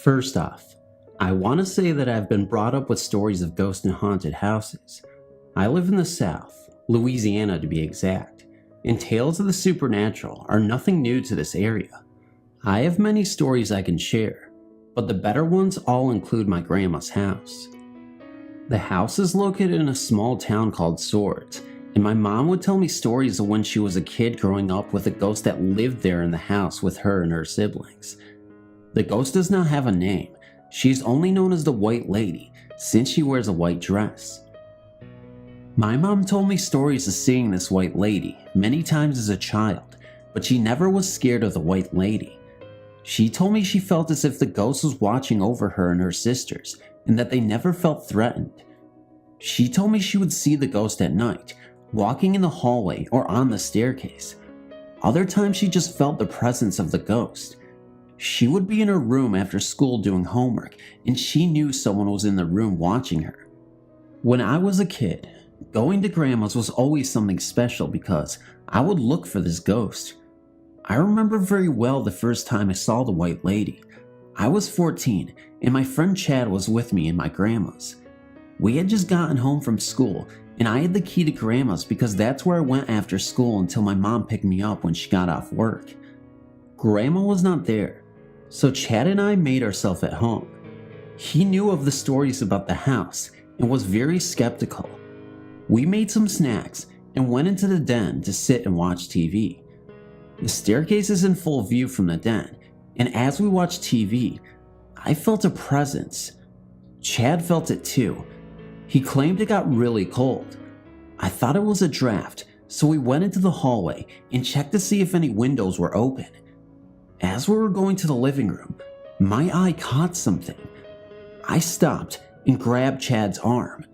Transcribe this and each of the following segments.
First off, I want to say that I've been brought up with stories of ghosts and haunted houses. I live in the South, Louisiana to be exact, and tales of the supernatural are nothing new to this area. I have many stories I can share, but the better ones all include my grandma's house. The house is located in a small town called Swords, and my mom would tell me stories of when she was a kid growing up with a ghost that lived there in the house with her and her siblings. The ghost does not have a name. She is only known as the White Lady since she wears a white dress. My mom told me stories of seeing this White Lady many times as a child, but she never was scared of the White Lady. She told me she felt as if the ghost was watching over her and her sisters, and that they never felt threatened. She told me she would see the ghost at night, walking in the hallway or on the staircase. Other times she just felt the presence of the ghost. She would be in her room after school doing homework, and she knew someone was in the room watching her. When I was a kid, going to grandma's was always something special because I would look for this ghost. I remember very well the first time I saw the White Lady. I was 14, and my friend Chad was with me in my grandma's. We had just gotten home from school, and I had the key to grandma's because that's where I went after school until my mom picked me up when she got off work. Grandma was not there, so Chad and I made ourselves at home. He knew of the stories about the house and was very skeptical. We made some snacks and went into the den to sit and watch TV. The staircase is in full view from the den, and as we watched TV, I felt a presence. Chad felt it too. He claimed it got really cold. I thought it was a draft, so we went into the hallway and checked to see if any windows were open. As we were going to the living room, my eye caught something. I stopped and grabbed Chad's arm.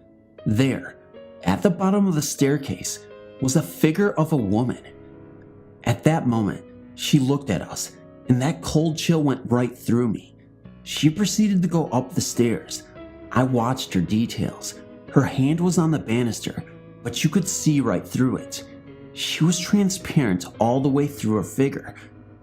There, at the bottom of the staircase, was a figure of a woman. At that moment, she looked at us, and that cold chill went right through me. She proceeded to go up the stairs. I watched her details. Her hand was on the banister, but you could see right through it. She was transparent all the way through her figure,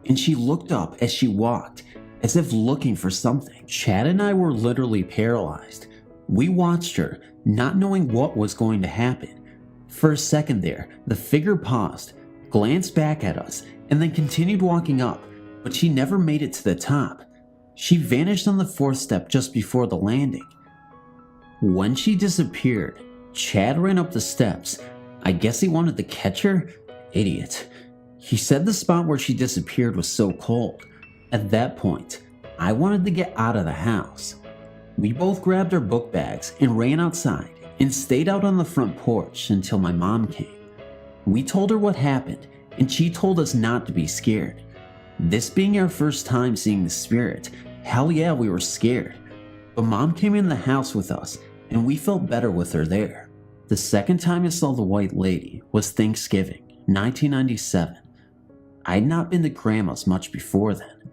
and she looked up as she walked, as if looking for something. Chad and I were literally paralyzed. We watched her, not knowing what was going to happen. For a second there, the figure paused, glanced back at us, and then continued walking up, but she never made it to the top. She vanished on the fourth step just before the landing. When she disappeared, Chad ran up the steps. I guess he wanted to catch her? Idiot. He said the spot where she disappeared was so cold. At that point, I wanted to get out of the house. We both grabbed our book bags and ran outside and stayed out on the front porch until my mom came. We told her what happened, and she told us not to be scared. This being our first time seeing the spirit, hell yeah, we were scared. But mom came in the house with us, and we felt better with her there. The second time I saw the White Lady was Thanksgiving, 1997. I had not been to grandma's much before then.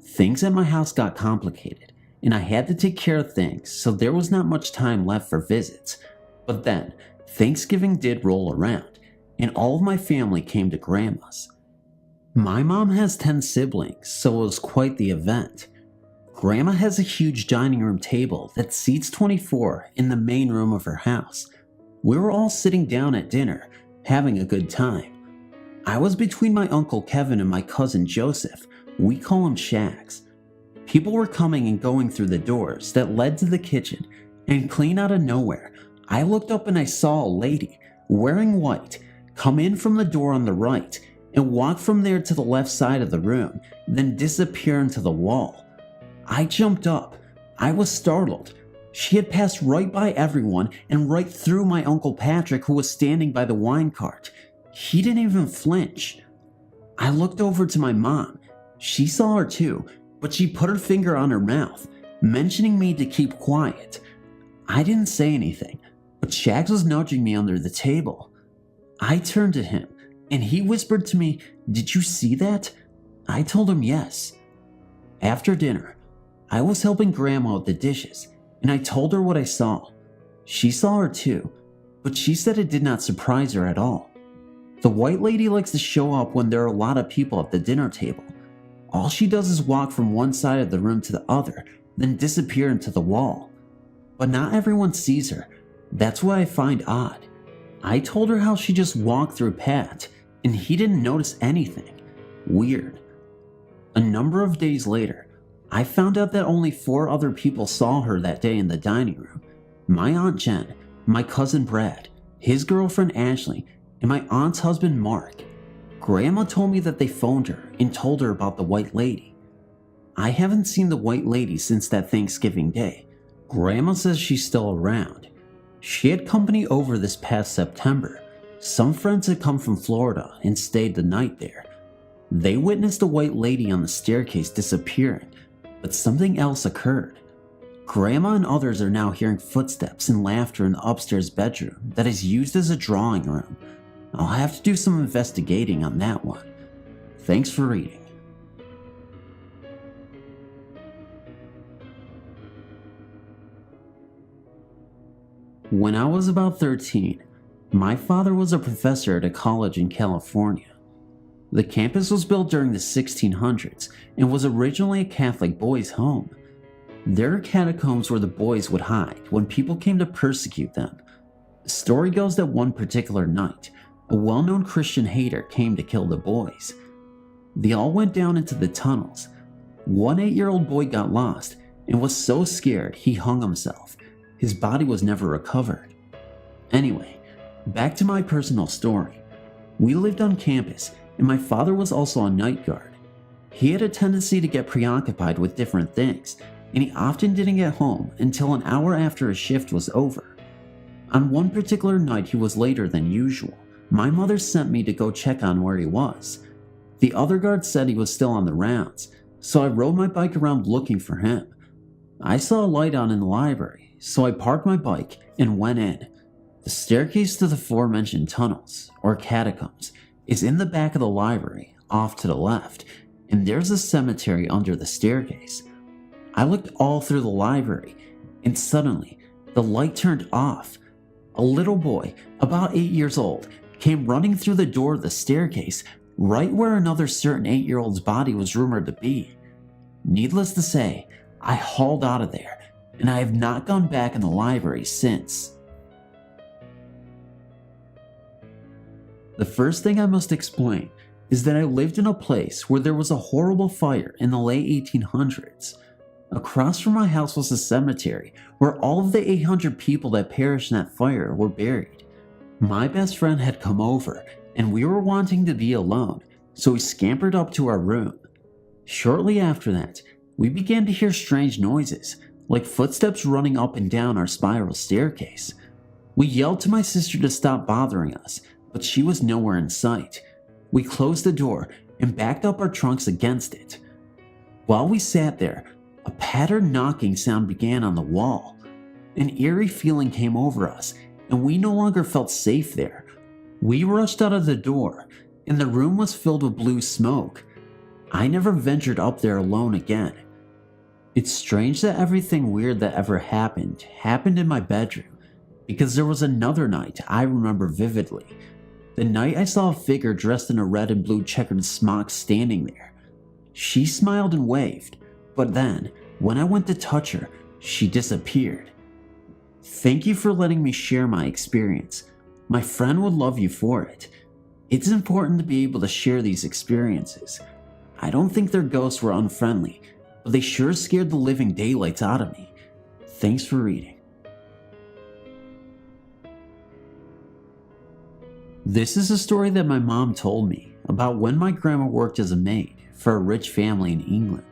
Things at my house got complicated, and I had to take care of things, so there was not much time left for visits. But then, Thanksgiving did roll around, and all of my family came to grandma's. My mom has 10 siblings, so it was quite the event. Grandma has a huge dining room table that seats 24 in the main room of her house. We were all sitting down at dinner, having a good time. I was between my Uncle Kevin and my cousin Joseph. We call him Shags. People were coming and going through the doors that led to the kitchen, and clean out of nowhere, I looked up and I saw a lady, wearing white, come in from the door on the right, and walk from there to the left side of the room, then disappear into the wall. I jumped up. I was startled. She had passed right by everyone and right through my Uncle Patrick, who was standing by the wine cart. He didn't even flinch. I looked over to my mom. She saw her too, but she put her finger on her mouth, mentioning me to keep quiet. I didn't say anything, but Shags was nudging me under the table. I turned to him, and he whispered to me, "Did you see that?" I told him yes. After dinner, I was helping Grandma with the dishes, and I told her what I saw. She saw her too, but she said it did not surprise her at all. The White Lady likes to show up when there are a lot of people at the dinner table. All she does is walk from one side of the room to the other, then disappear into the wall. But not everyone sees her. That's what I find odd. I told her how she just walked through Pat, and he didn't notice anything. Weird. A number of days later, I found out that only 4 other people saw her that day in the dining room. My Aunt Jen, my cousin Brad, his girlfriend Ashley, and my aunt's husband Mark. Grandma told me that they phoned her and told her about the white lady. I haven't seen the white lady since that Thanksgiving day. Grandma says she's still around. She had company over this past September. Some friends had come from Florida and stayed the night there. They witnessed a white lady on the staircase disappearing, but something else occurred. Grandma and others are now hearing footsteps and laughter in the upstairs bedroom that is used as a drawing room. I'll have to do some investigating on that one. Thanks for reading. When I was about 13, my father was a professor at a college in California. The campus was built during the 1600s and was originally a Catholic boys' home. There are catacombs where the boys would hide when people came to persecute them. The story goes that one particular night, a well-known Christian hater came to kill the boys. They all went down into the tunnels. One 8-year-old boy got lost and was so scared he hung himself. His body was never recovered. Anyway, back to my personal story. We lived on campus, and my father was also on night guard. He had a tendency to get preoccupied with different things, and he often didn't get home until an hour after his shift was over. On one particular night he was later than usual. My mother sent me to go check on where he was. The other guards said he was still on the rounds, so I rode my bike around looking for him. I saw a light on in the library, so I parked my bike and went in. The staircase to the aforementioned tunnels, or catacombs, is in the back of the library, off to the left, and there's a cemetery under the staircase. I looked all through the library, and suddenly, the light turned off. A little boy, about 8 years old, came running through the door of the staircase, right where another certain 8-year-old's body was rumored to be. Needless to say, I hauled out of there, and I have not gone back in the library since. The first thing I must explain is that I lived in a place where there was a horrible fire in the late 1800s. Across from my house was a cemetery where all of the 800 people that perished in that fire were buried. My best friend had come over, and we were wanting to be alone, so we scampered up to our room. Shortly after that, we began to hear strange noises, like footsteps running up and down our spiral staircase. We yelled to my sister to stop bothering us, but she was nowhere in sight. We closed the door and backed up our trunks against it. While we sat there, a patterned knocking sound began on the wall. An eerie feeling came over us, and we no longer felt safe there. We rushed out of the door, and the room was filled with blue smoke. I never ventured up there alone again. It's strange that everything weird that ever happened in my bedroom, because there was another night I remember vividly. The night I saw a figure dressed in a red and blue checkered smock standing there. She smiled and waved, but then, when I went to touch her, she disappeared. Thank you for letting me share my experience. My friend would love you for it. It's important to be able to share these experiences. I don't think their ghosts were unfriendly, but they sure scared the living daylights out of me. Thanks for reading. This is a story that my mom told me about when my grandma worked as a maid for a rich family in England.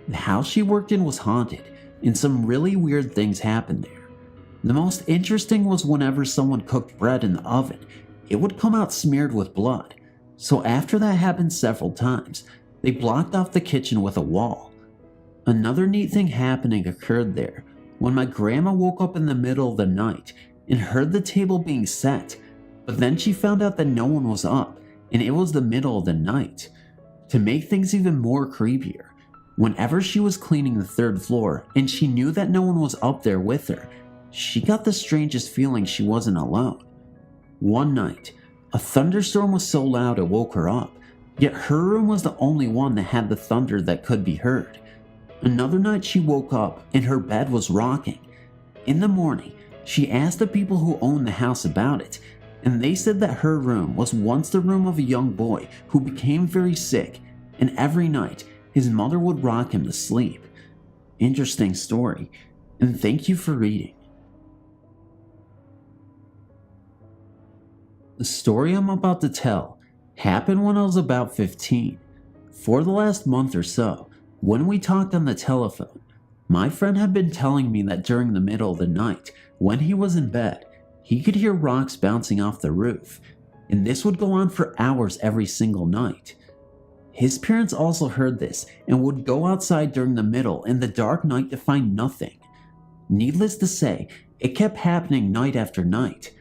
The house she worked in was haunted, and some really weird things happened there. The most interesting was whenever someone cooked bread in the oven, it would come out smeared with blood. So after that happened several times, they blocked off the kitchen with a wall. Another neat thing happening occurred there when my grandma woke up in the middle of the night and heard the table being set, but then she found out that no one was up and it was the middle of the night. To make things even more creepier, whenever she was cleaning the 3rd floor and she knew that no one was up there with her, she got the strangest feeling she wasn't alone. One night, a thunderstorm was so loud it woke her up, yet her room was the only one that had the thunder that could be heard. Another night she woke up and her bed was rocking. In the morning, she asked the people who owned the house about it, and they said that her room was once the room of a young boy who became very sick, and every night his mother would rock him to sleep. Interesting story, and thank you for reading. The story I'm about to tell happened when I was about 15. For the last month or so, when we talked on the telephone, my friend had been telling me that during the middle of the night, when he was in bed, he could hear rocks bouncing off the roof, and this would go on for hours every single night. His parents also heard this and would go outside during the middle in the dark night to find nothing. Needless to say, it kept happening night after night.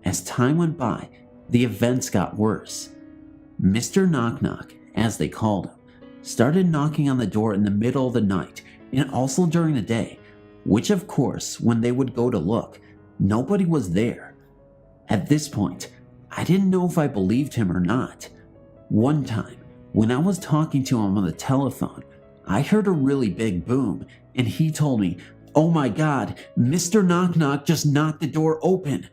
As time went by, the events got worse. Mr. Knock Knock, as they called him, started knocking on the door in the middle of the night and also during the day, which of course, when they would go to look, nobody was there. At this point, I didn't know if I believed him or not. One time, when I was talking to him on the telephone, I heard a really big boom, and he told me, "Oh my God, Mr. Knock Knock just knocked the door open."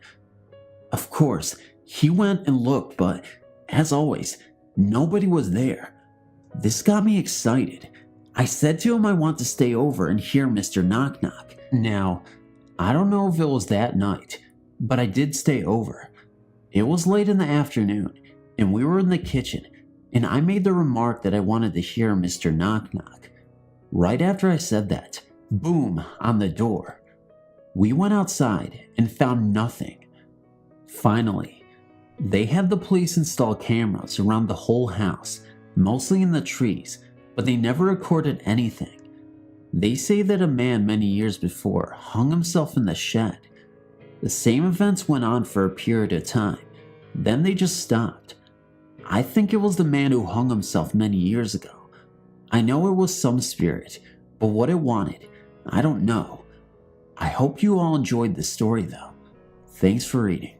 Of course, he went and looked, but as always, nobody was there. This got me excited. I said to him I want to stay over and hear Mr. Knock Knock. Now, I don't know if it was that night, but I did stay over. It was late in the afternoon, and we were in the kitchen, and I made the remark that I wanted to hear Mr. Knock Knock. Right after I said that, boom on the door. We went outside and found nothing. Finally, they had the police install cameras around the whole house, mostly in the trees, but they never recorded anything. They say that a man many years before hung himself in the shed. The same events went on for a period of time, then they just stopped. I think it was the man who hung himself many years ago. I know it was some spirit, but what it wanted, I don't know. I hope you all enjoyed the story though. Thanks for reading.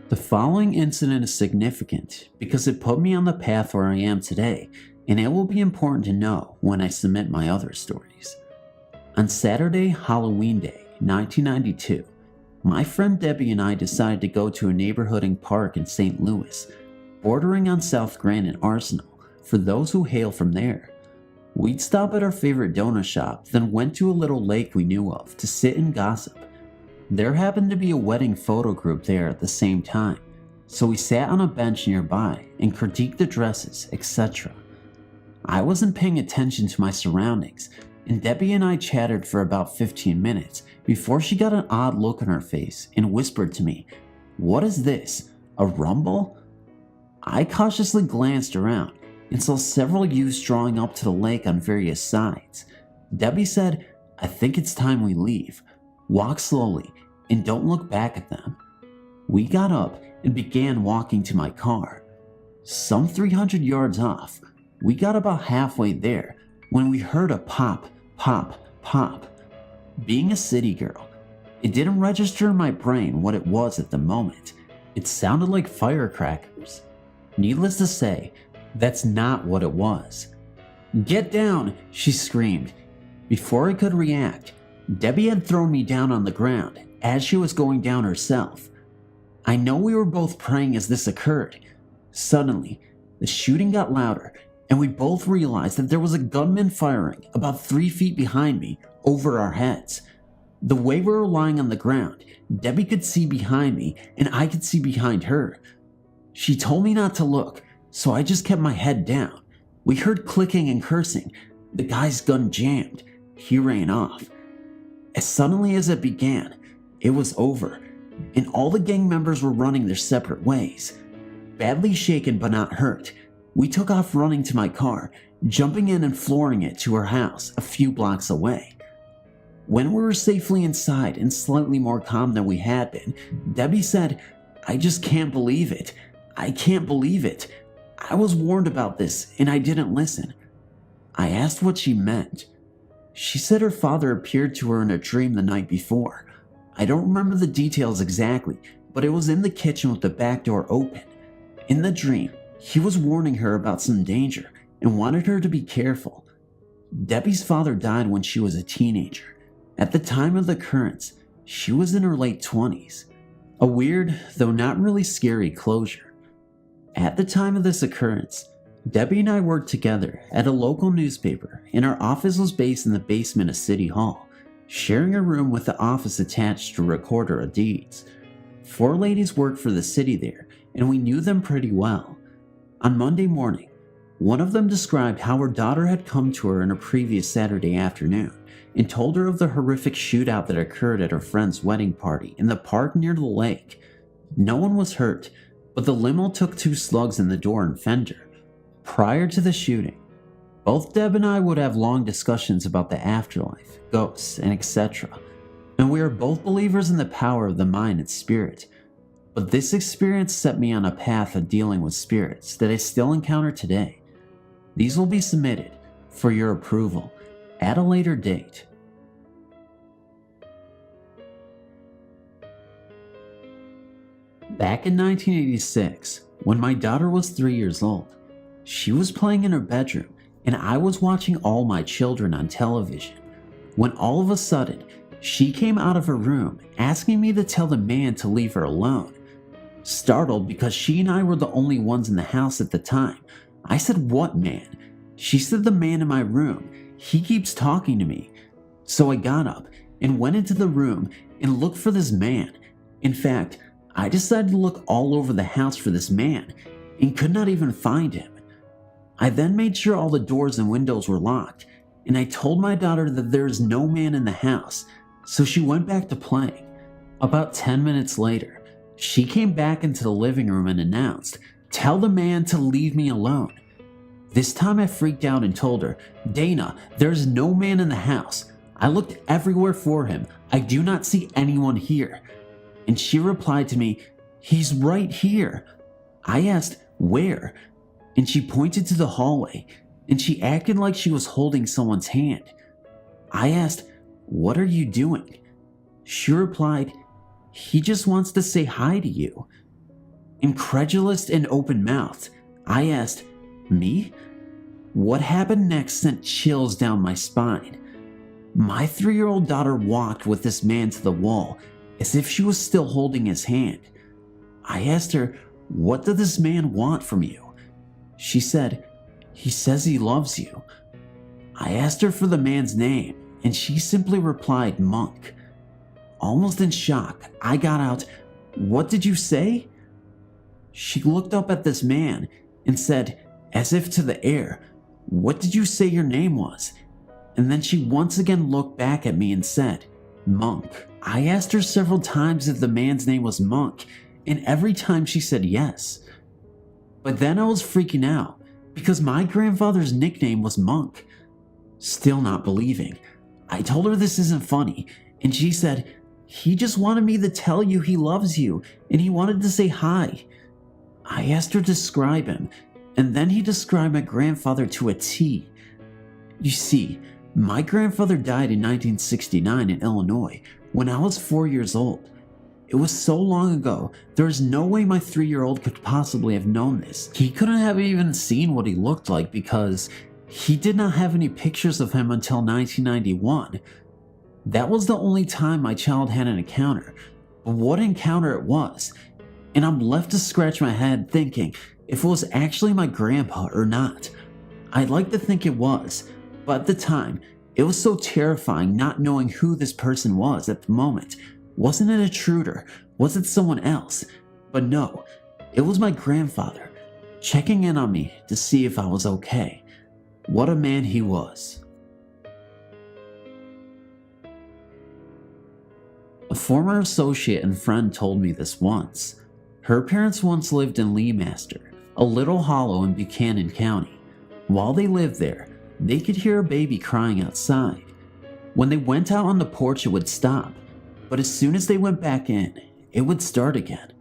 The following incident is significant because it put me on the path where I am today, and it will be important to know when I submit my other stories. On Saturday, Halloween Day, 1992, my friend Debbie and I decided to go to a neighborhood park in St. Louis, bordering on South Grand and Arsenal, for those who hail from there. We'd stop at our favorite donut shop, then went to a little lake we knew of to sit and gossip. There happened to be a wedding photo group there at the same time, so we sat on a bench nearby and critiqued the dresses, etc. I wasn't paying attention to my surroundings, and Debbie and I chatted for about 15 minutes before she got an odd look on her face and whispered to me, "What is this? A rumble?" I cautiously glanced around and saw several youths drawing up to the lake on various sides. Debbie said, "I think it's time we leave. Walk slowly and don't look back at them." We got up and began walking to my car. Some 300 yards off, we got about halfway there when we heard a pop, pop, pop. Being a city girl, it didn't register in my brain what it was at the moment. It sounded like firecrackers. Needless to say, that's not what it was. "Get down!" she screamed. Before I could react, Debbie had thrown me down on the ground as she was going down herself. I know we were both praying as this occurred. Suddenly, the shooting got louder, and we both realized that there was a gunman firing about 3 feet behind me over our heads. The way we were lying on the ground, Debbie could see behind me and I could see behind her. She told me not to look, so I just kept my head down. We heard clicking and cursing. The guy's gun jammed. He ran off. As suddenly as it began, it was over, and all the gang members were running their separate ways. Badly shaken but not hurt, we took off running to my car, jumping in and flooring it to our house a few blocks away. When we were safely inside and slightly more calm than we had been, Debbie said, "I just can't believe it. I can't believe it. I was warned about this and I didn't listen." I asked what she meant. She said her father appeared to her in a dream the night before. I don't remember the details exactly, but it was in the kitchen with the back door open. In the dream, He was warning her about some danger and wanted her to be careful. Debbie's father died when she was a teenager. At the time of the occurrence, she was in her late 20s. A weird, though not really scary closure. At the time of this occurrence, Debbie and I worked together at a local newspaper, and our office was based in the basement of City Hall, sharing a room with the office attached to a recorder of deeds. 4 ladies worked for the city there, and we knew them pretty well. On Monday morning, one of them described how her daughter had come to her on a previous Saturday afternoon and told her of the horrific shootout that occurred at her friend's wedding party in the park near the lake. No one was hurt, but the limo took 2 slugs in the door and fender. Prior to the shooting, both Deb and I would have long discussions about the afterlife, ghosts, and etc. And we are both believers in the power of the mind and spirit. But this experience set me on a path of dealing with spirits that I still encounter today. These will be submitted for your approval at a later date. Back in 1986, when my daughter was 3 years old, she was playing in her bedroom and I was watching all my children on television, when all of a sudden, she came out of her room asking me to tell the man to leave her alone. Startled because she and I were the only ones in the house at the time, I said, "What man?" She said, "The man in my room. He keeps talking to me." So I got up and went into the room and looked for this man. In fact, I decided to look all over the house for this man and could not even find him. I then made sure all the doors and windows were locked, and I told my daughter that there is no man in the house, so she went back to playing. About 10 minutes later, she came back into the living room and announced, "Tell the man to leave me alone." This time I freaked out and told her, "Dana, there is no man in the house. I looked everywhere for him. I do not see anyone here." And she replied to me, "He's right here." I asked, "Where?" And she pointed to the hallway, and she acted like she was holding someone's hand. I asked, "What are you doing?" She replied, "He just wants to say hi to you." Incredulous and open-mouthed, I asked, "Me?" What happened next sent chills down my spine. My 3-year-old daughter walked with this man to the wall, as if she was still holding his hand. I asked her, "What did this man want from you?" She said, "He says he loves you." I asked her for the man's name, and she simply replied, "Monk." Almost in shock, I got out, "What did you say?" She looked up at this man and said, as if to the air, "What did you say your name was?" And then she once again looked back at me and said, "Monk." I asked her several times if the man's name was Monk, and every time she said yes. But then I was freaking out, because my grandfather's nickname was Monk. Still not believing, I told her this isn't funny, and she said, "He just wanted me to tell you he loves you, and he wanted to say hi." I asked her to describe him, and then he described my grandfather to a T. You see, my grandfather died in 1969 in Illinois when I was 4 years old. It was so long ago, there is no way my 3-year-old could possibly have known this. He couldn't have even seen what he looked like because he did not have any pictures of him until 1991. That was the only time my child had an encounter, but what encounter it was. And I'm left to scratch my head thinking if it was actually my grandpa or not. I'd like to think it was, but at the time, it was so terrifying not knowing who this person was at the moment. Wasn't it a intruder? Was it someone else? But no, it was my grandfather, checking in on me to see if I was okay. What a man he was. A former associate and friend told me this once. Her parents once lived in Leemaster, a little hollow in Buchanan County. While they lived there, they could hear a baby crying outside. When they went out on the porch, it would stop, but as soon as they went back in, it would start again.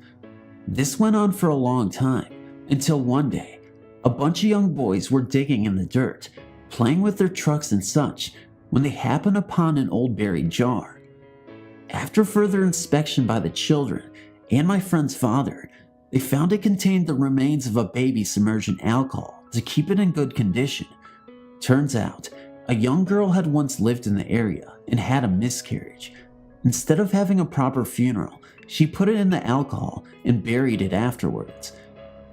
This went on for a long time, until one day, a bunch of young boys were digging in the dirt, playing with their trucks and such, when they happened upon an old buried jar. After further inspection by the children and my friend's father, They found it contained the remains of a baby submerged in alcohol to keep it in good condition. Turns out, a young girl had once lived in the area and had a miscarriage. Instead of having a proper funeral, she put it in the alcohol and buried it afterwards.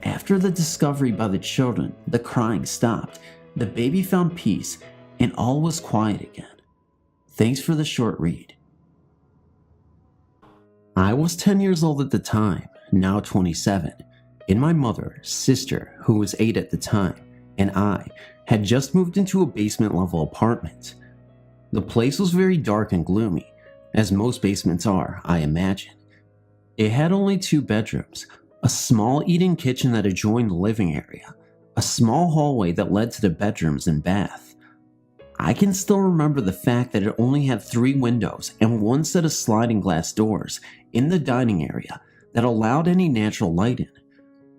After the discovery by the children, the crying stopped, the baby found peace, and all was quiet again. Thanks for the short read. I was 10 years old at the time, now 27, and my mother, sister, who was 8 at the time, and I had just moved into a basement-level apartment. The place was very dark and gloomy, as most basements are, I imagine. It had only 2 bedrooms, a small eat-in kitchen that adjoined the living area, a small hallway that led to the bedrooms and bath. I can still remember the fact that it only had 3 windows and 1 set of sliding glass doors in the dining area that allowed any natural light in.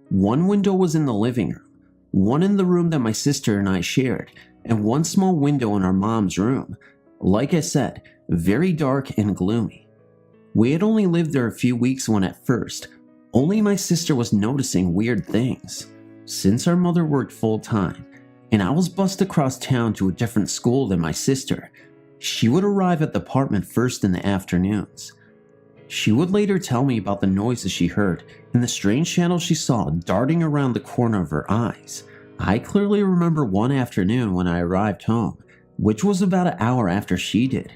1 window was in the living room, 1 in the room that my sister and I shared, and 1 small window in our mom's room. Like I said, very dark and gloomy. We had only lived there a few weeks when at first, only my sister was noticing weird things. Since our mother worked full-time, and I was bused across town to a different school than my sister, she would arrive at the apartment first in the afternoons. She would later tell me about the noises she heard and the strange shadows she saw darting around the corner of her eyes. I clearly remember one afternoon when I arrived home, which was about an hour after she did,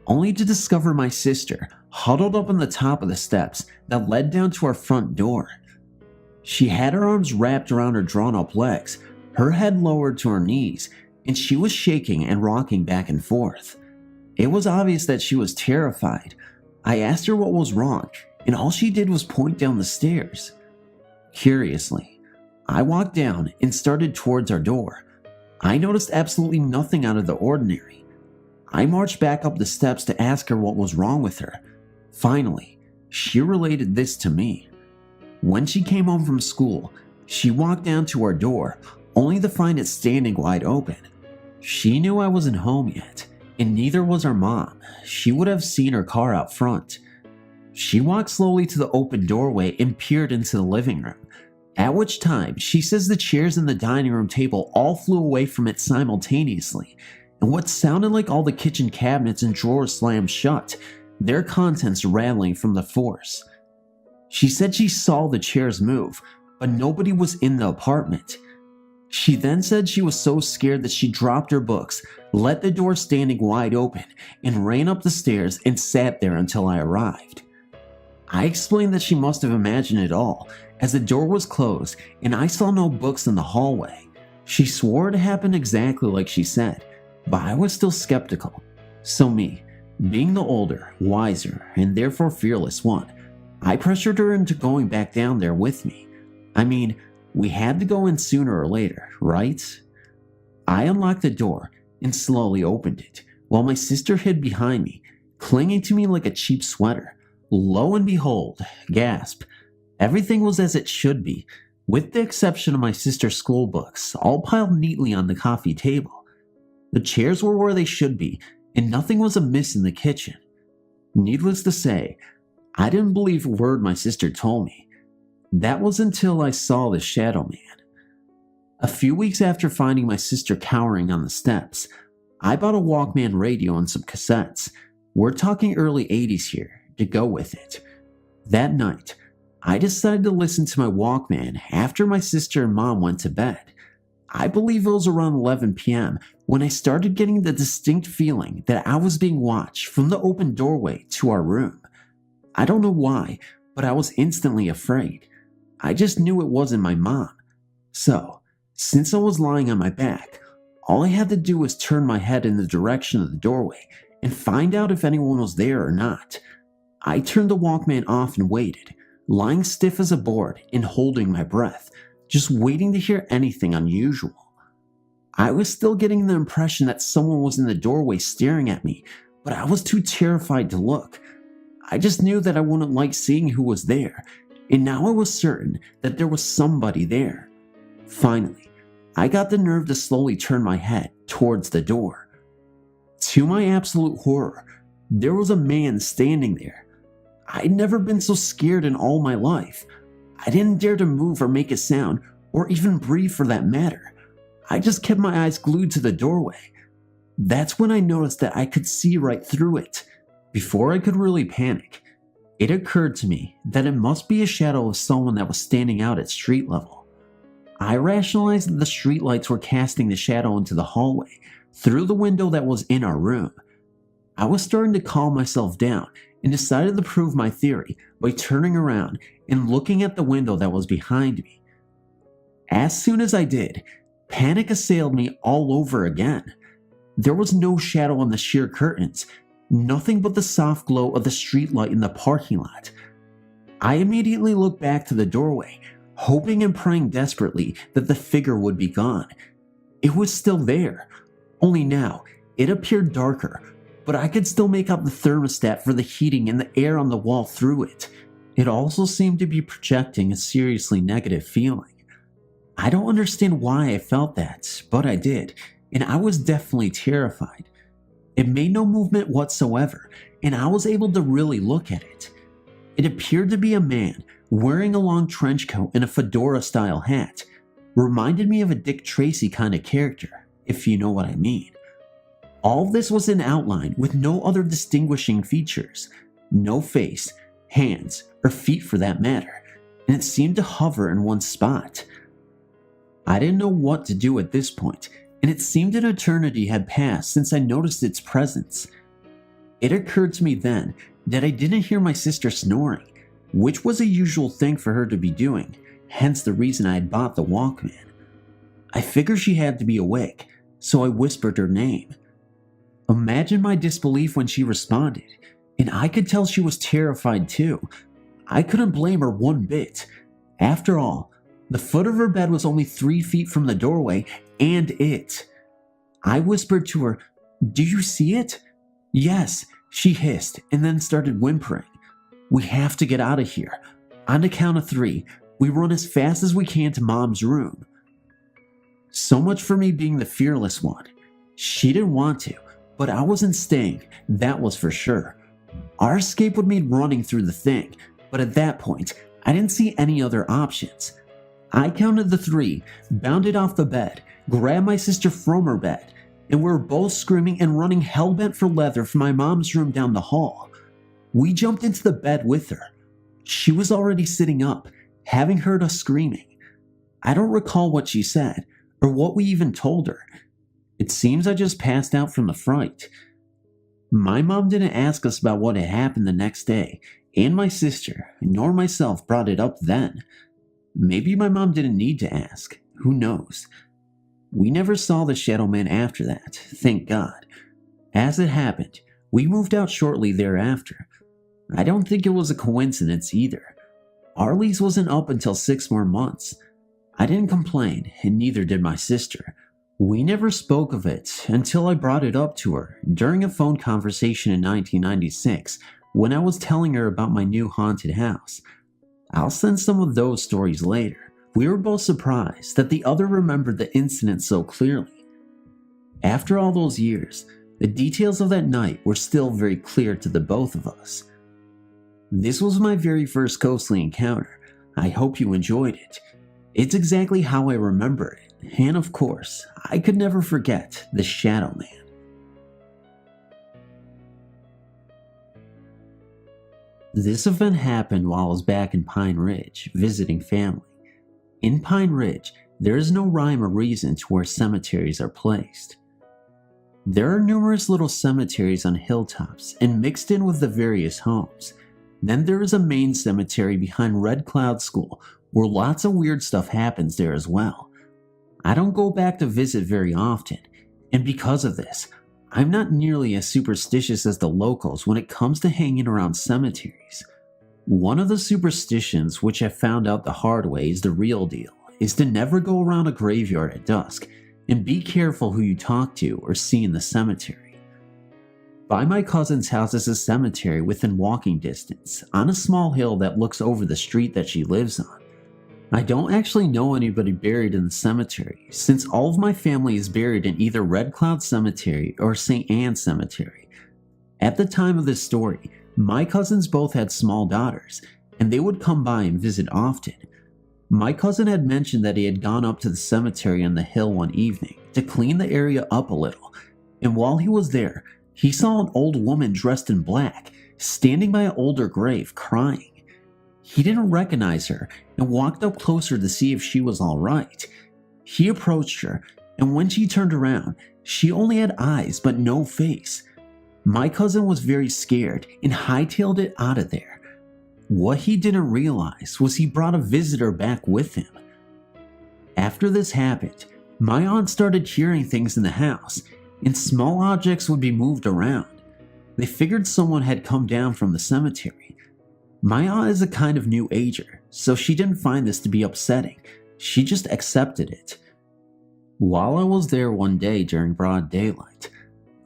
only to discover my sister huddled up on the top of the steps that led down to our front door. She had her arms wrapped around her drawn-up legs, her head lowered to her knees, and she was shaking and rocking back and forth. It was obvious that she was terrified. I asked her what was wrong, and all she did was point down the stairs. Curiously, I walked down and started towards our door. I noticed absolutely nothing out of the ordinary. I marched back up the steps to ask her what was wrong with her. Finally, she related this to me. When she came home from school, she walked down to our door, only to find it standing wide open. She knew I wasn't home yet, and neither was our mom. She would have seen her car out front. She walked slowly to the open doorway and peered into the living room, at which time she says the chairs and the dining room table all flew away from it simultaneously, and what sounded like all the kitchen cabinets and drawers slammed shut, their contents rattling from the force. She said she saw the chairs move, but nobody was in the apartment. She then said she was so scared that she dropped her books, let the door standing wide open, and ran up the stairs and sat there until I arrived. I explained that she must have imagined it all, as the door was closed and I saw no books in the hallway. She swore it happened exactly like she said, but I was still skeptical. So me, being the older, wiser, and therefore fearless one, I pressured her into going back down there with me. I mean, we had to go in sooner or later, right? I unlocked the door and slowly opened it, while my sister hid behind me, clinging to me like a cheap sweater. Lo and behold, gasp, everything was as it should be, with the exception of my sister's school books, all piled neatly on the coffee table. The chairs were where they should be, and nothing was amiss in the kitchen. Needless to say, I didn't believe a word my sister told me. That was until I saw the Shadow Man. A few weeks after finding my sister cowering on the steps, I bought a Walkman radio and some cassettes. We're talking early 80s here, to go with it. That night, I decided to listen to my Walkman after my sister and mom went to bed. I believe it was around 11 p.m. when I started getting the distinct feeling that I was being watched from the open doorway to our room. I don't know why, but I was instantly afraid. I just knew it wasn't my mom. So, since I was lying on my back, all I had to do was turn my head in the direction of the doorway and find out if anyone was there or not. I turned the Walkman off and waited, lying stiff as a board and holding my breath, just waiting to hear anything unusual. I was still getting the impression that someone was in the doorway staring at me, but I was too terrified to look. I just knew that I wouldn't like seeing who was there, and now I was certain that there was somebody there. Finally, I got the nerve to slowly turn my head towards the door. To my absolute horror, there was a man standing there. I'd never been so scared in all my life. I didn't dare to move or make a sound, or even breathe for that matter. I just kept my eyes glued to the doorway. That's when I noticed that I could see right through it. Before I could really panic, it occurred to me that it must be a shadow of someone that was standing out at street level. I rationalized that the streetlights were casting the shadow into the hallway, through the window that was in our room. I was starting to calm myself down and decided to prove my theory by turning around and looking at the window that was behind me. As soon as I did, panic assailed me all over again. There was no shadow on the sheer curtains, nothing but the soft glow of the streetlight in the parking lot. I immediately looked back to the doorway, hoping and praying desperately that the figure would be gone. It was still there, only now it appeared darker, but I could still make out the thermostat for the heating and the air on the wall through it. It also seemed to be projecting a seriously negative feeling. I don't understand why I felt that, but I did, and I was definitely terrified. It made no movement whatsoever, and I was able to really look at it. It appeared to be a man wearing a long trench coat and a fedora-style hat. Reminded me of a Dick Tracy kind of character, if you know what I mean. All of this was in outline with no other distinguishing features. No face, hands, or feet for that matter, and it seemed to hover in one spot. I didn't know what to do at this point, and it seemed an eternity had passed since I noticed its presence. It occurred to me then that I didn't hear my sister snoring, which was a usual thing for her to be doing, hence the reason I had bought the Walkman. I figured she had to be awake, so I whispered her name. Imagine my disbelief when she responded, and I could tell she was terrified too. I couldn't blame her one bit. After all, the foot of her bed was only 3 feet from the doorway, and it. I whispered to her, "Do you see it?" "Yes," she hissed, and then started whimpering. "We have to get out of here. On the count of 3, we run as fast as we can to Mom's room." So much for me being the fearless one. She didn't want to, but I wasn't staying, that was for sure. Our escape would mean running through the thing, but at that point, I didn't see any other options. I counted the 3, bounded off the bed, grabbed my sister from her bed, and we were both screaming and running hellbent for leather from my mom's room down the hall. We jumped into the bed with her. She was already sitting up, having heard us screaming. I don't recall what she said, or what we even told her. It seems I just passed out from the fright. My mom didn't ask us about what had happened the next day, and my sister, nor myself, brought it up then. Maybe my mom didn't need to ask, who knows. We never saw the Shadow Man after that, thank God. As it happened, we moved out shortly thereafter. I don't think it was a coincidence either. Our lease wasn't up until 6 more months. I didn't complain, and neither did my sister. We never spoke of it until I brought it up to her during a phone conversation in 1996 when I was telling her about my new haunted house. I'll send some of those stories later. We were both surprised that the other remembered the incident so clearly. After all those years, the details of that night were still very clear to the both of us. This was my very first ghostly encounter. I hope you enjoyed it. It's exactly how I remember it, and of course, I could never forget the Shadow Man. This event happened while I was back in Pine Ridge, visiting family. In Pine Ridge, there is no rhyme or reason to where cemeteries are placed. There are numerous little cemeteries on hilltops and mixed in with the various homes. Then there is a main cemetery behind Red Cloud School where lots of weird stuff happens there as well. I don't go back to visit very often, and because of this, I'm not nearly as superstitious as the locals when it comes to hanging around cemeteries. One of the superstitions which I found out the hard way is the real deal, is to never go around a graveyard at dusk, and be careful who you talk to or see in the cemetery. By my cousin's house is a cemetery within walking distance, on a small hill that looks over the street that she lives on. I don't actually know anybody buried in the cemetery, since all of my family is buried in either Red Cloud Cemetery or St. Anne Cemetery. At the time of this story, my cousins both had small daughters, and they would come by and visit often. My cousin had mentioned that he had gone up to the cemetery on the hill one evening to clean the area up a little, and while he was there, he saw an old woman dressed in black standing by an older grave crying. He didn't recognize her and walked up closer to see if she was alright. He approached her, and when she turned around, she only had eyes but no face. My cousin was very scared and hightailed it out of there. What he didn't realize was he brought a visitor back with him. After this happened, my aunt started hearing things in the house, and small objects would be moved around. They figured someone had come down from the cemetery. My aunt is a kind of new ager, so she didn't find this to be upsetting. She just accepted it. While I was there one day during broad daylight,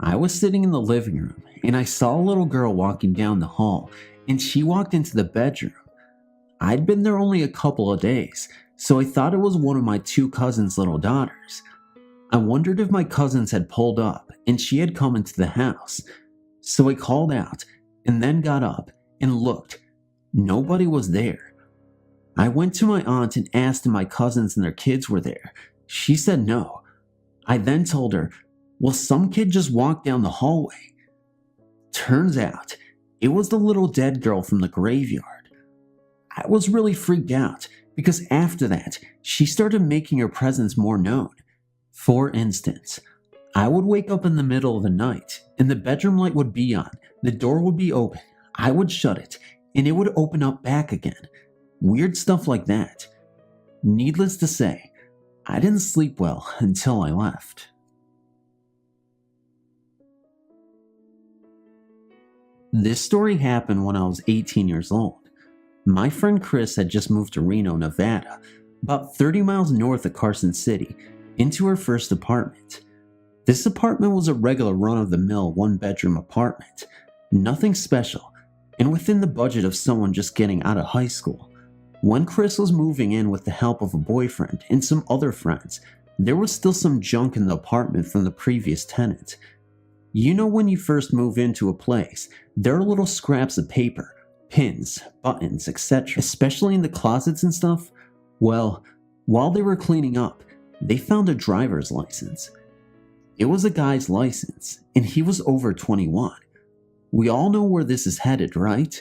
I was sitting in the living room and I saw a little girl walking down the hall, and she walked into the bedroom. I'd been there only a couple of days, so I thought it was one of my two cousins' little daughters. I wondered if my cousins had pulled up and she had come into the house. So I called out and then got up and looked. Nobody was there. I went to my aunt and asked if my cousins and their kids were there. She said no. I then told her, well, some kid just walked down the hallway. Turns out, it was the little dead girl from the graveyard. I was really freaked out because after that, she started making her presence more known. For instance, I would wake up in the middle of the night and the bedroom light would be on, the door would be open, I would shut it, and it would open up back again. Weird stuff like that. Needless to say, I didn't sleep well until I left. This story happened when I was 18 years old. My friend Chris had just moved to Reno, Nevada, about 30 miles north of Carson City, into her first apartment. This apartment was a regular run-of-the-mill one-bedroom apartment, nothing special, and within the budget of someone just getting out of high school. When Chris was moving in with the help of a boyfriend and some other friends, there was still some junk in the apartment from the previous tenant. You know, when you first move into a place, there are little scraps of paper, pins, buttons, etc., especially in the closets and stuff? Well, while they were cleaning up, they found a driver's license. It was a guy's license, and he was over 21. We all know where this is headed, right?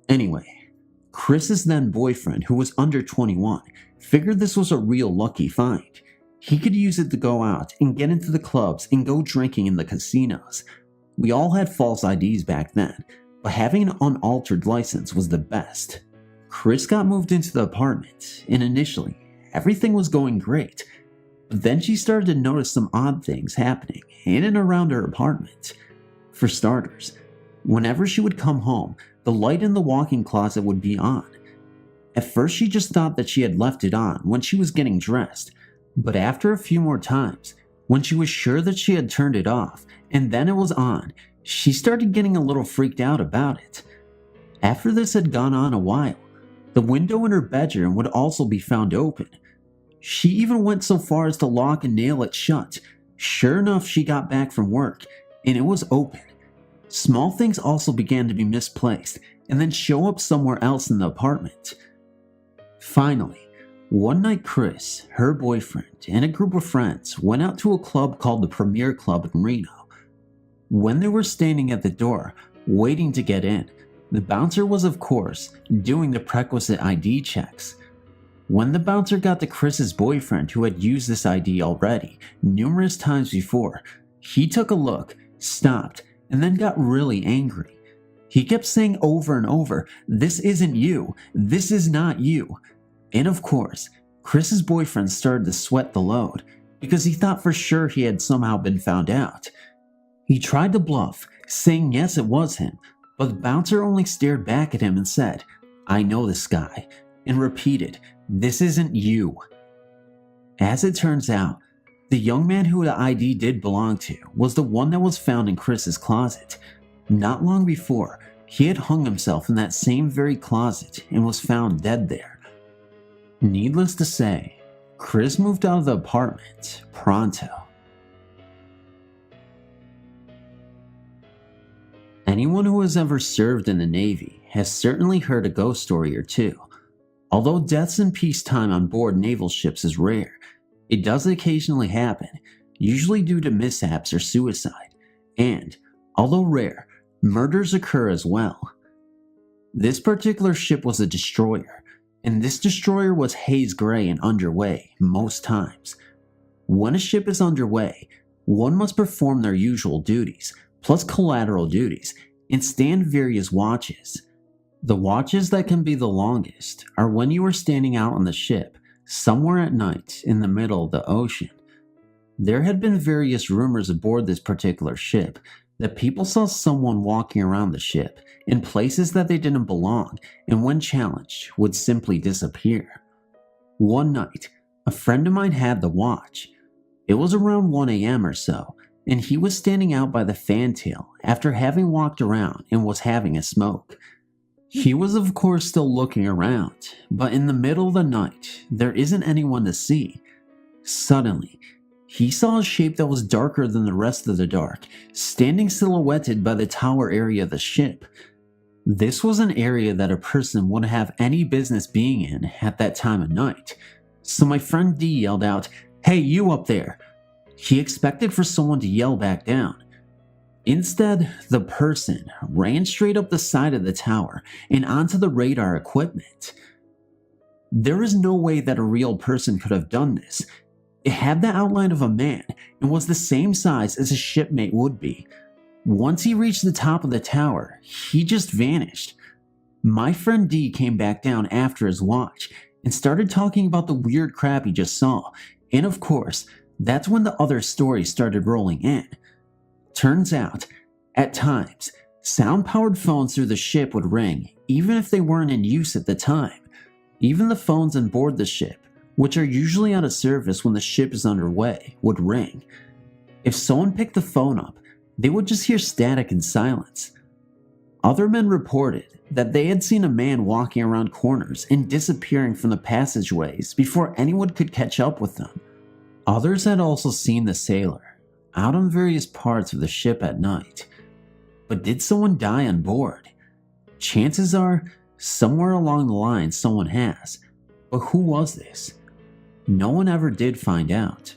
Anyway, Chris's then boyfriend, who was under 21, figured this was a real lucky find. He could use it to go out and get into the clubs and go drinking in the casinos. We all had false IDs back then, but having an unaltered license was the best. Chris got moved into the apartment, and initially, everything was going great. But then she started to notice some odd things happening in and around her apartment. For starters, whenever she would come home, the light in the walk-in closet would be on. At first she just thought that she had left it on when she was getting dressed, but after a few more times, when she was sure that she had turned it off and then it was on, she started getting a little freaked out about it. After this had gone on a while, the window in her bedroom would also be found open. She even went so far as to lock and nail it shut. Sure enough, she got back from work, and it was open. Small things also began to be misplaced, and then show up somewhere else in the apartment. Finally, one night Chris, her boyfriend, and a group of friends went out to a club called the Premier Club in Reno. When they were standing at the door, waiting to get in, the bouncer was, of course, doing the prerequisite ID checks. When the bouncer got to Chris's boyfriend, who had used this ID already numerous times before, he took a look, stopped, and then got really angry. He kept saying over and over, "This isn't you, this is not you." And of course, Chris's boyfriend started to sweat the load, because he thought for sure he had somehow been found out. He tried to bluff, saying yes it was him, but the bouncer only stared back at him and said, "I know this guy," and repeated, "This isn't you." As it turns out, the young man who the ID did belong to was the one that was found in Chris's closet. Not long before, he had hung himself in that same very closet and was found dead there. Needless to say, Chris moved out of the apartment pronto. Anyone who has ever served in the Navy has certainly heard a ghost story or two. Although deaths in peacetime on board naval ships is rare, it does occasionally happen, usually due to mishaps or suicide, and, although rare, murders occur as well. This particular ship was a destroyer, and this destroyer was haze gray and underway most times. When a ship is underway, one must perform their usual duties, plus collateral duties, and stand various watches. The watches that can be the longest are when you are standing out on the ship, somewhere at night in the middle of the ocean. There had been various rumors aboard this particular ship that people saw someone walking around the ship in places that they didn't belong, and when challenged, would simply disappear. One night, a friend of mine had the watch. It was around 1 a.m. or so, and he was standing out by the fantail after having walked around and was having a smoke. He was of course still looking around, but in the middle of the night, there isn't anyone to see. Suddenly, he saw a shape that was darker than the rest of the dark, standing silhouetted by the tower area of the ship. This was an area that a person wouldn't have any business being in at that time of night, so my friend D yelled out, "Hey, you up there!" He expected for someone to yell back down. Instead, the person ran straight up the side of the tower and onto the radar equipment. There is no way that a real person could have done this. It had the outline of a man and was the same size as a shipmate would be. Once he reached the top of the tower, he just vanished. My friend D came back down after his watch and started talking about the weird crap he just saw, and of course, that's when the other stories started rolling in. Turns out, at times, sound-powered phones through the ship would ring even if they weren't in use at the time. Even the phones on board the ship, which are usually out of service when the ship is underway, would ring. If someone picked the phone up, they would just hear static and silence. Other men reported that they had seen a man walking around corners and disappearing from the passageways before anyone could catch up with them. Others had also seen the sailor out on various parts of the ship at night. But did someone die on board? Chances are, somewhere along the line someone has. But who was this? No one ever did find out.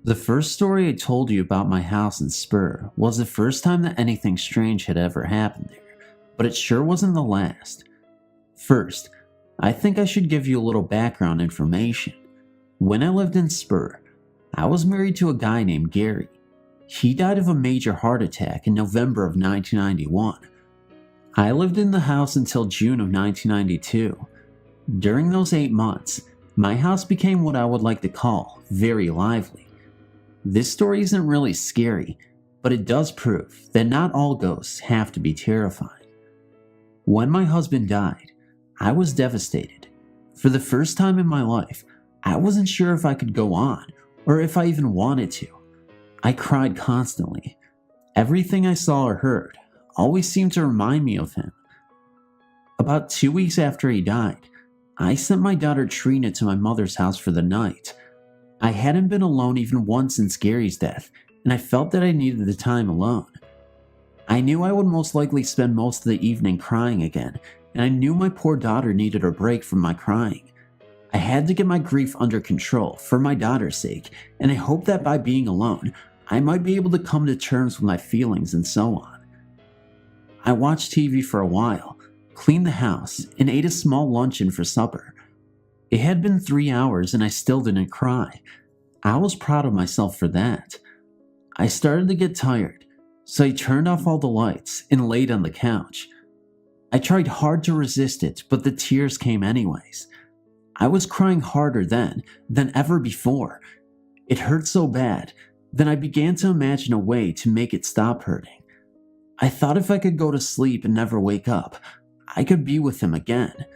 The first story I told you about my house in Spur was the first time that anything strange had ever happened there, but it sure wasn't the last. First, I think I should give you a little background information. When I lived in Spur, I was married to a guy named Gary. He died of a major heart attack in November of 1991. I lived in the house until June of 1992. During those 8 months, my house became what I would like to call very lively. This story isn't really scary, but it does prove that not all ghosts have to be terrifying. When my husband died, I was devastated. For the first time in my life, I wasn't sure if I could go on, or if I even wanted to. I cried constantly. Everything I saw or heard always seemed to remind me of him. About 2 weeks after he died, I sent my daughter Trina to my mother's house for the night. I hadn't been alone even once since Gary's death, and I felt that I needed the time alone. I knew I would most likely spend most of the evening crying again, and I knew my poor daughter needed a break from my crying. I had to get my grief under control for my daughter's sake, and I hoped that by being alone, I might be able to come to terms with my feelings and so on. I watched TV for a while, cleaned the house, and ate a small luncheon for supper. It had been 3 hours and I still didn't cry. I was proud of myself for that. I started to get tired, so I turned off all the lights and laid on the couch. I tried hard to resist it, but the tears came anyways. I was crying harder then than ever before. It hurt so bad, then I began to imagine a way to make it stop hurting. I thought if I could go to sleep and never wake up, I could be with him again.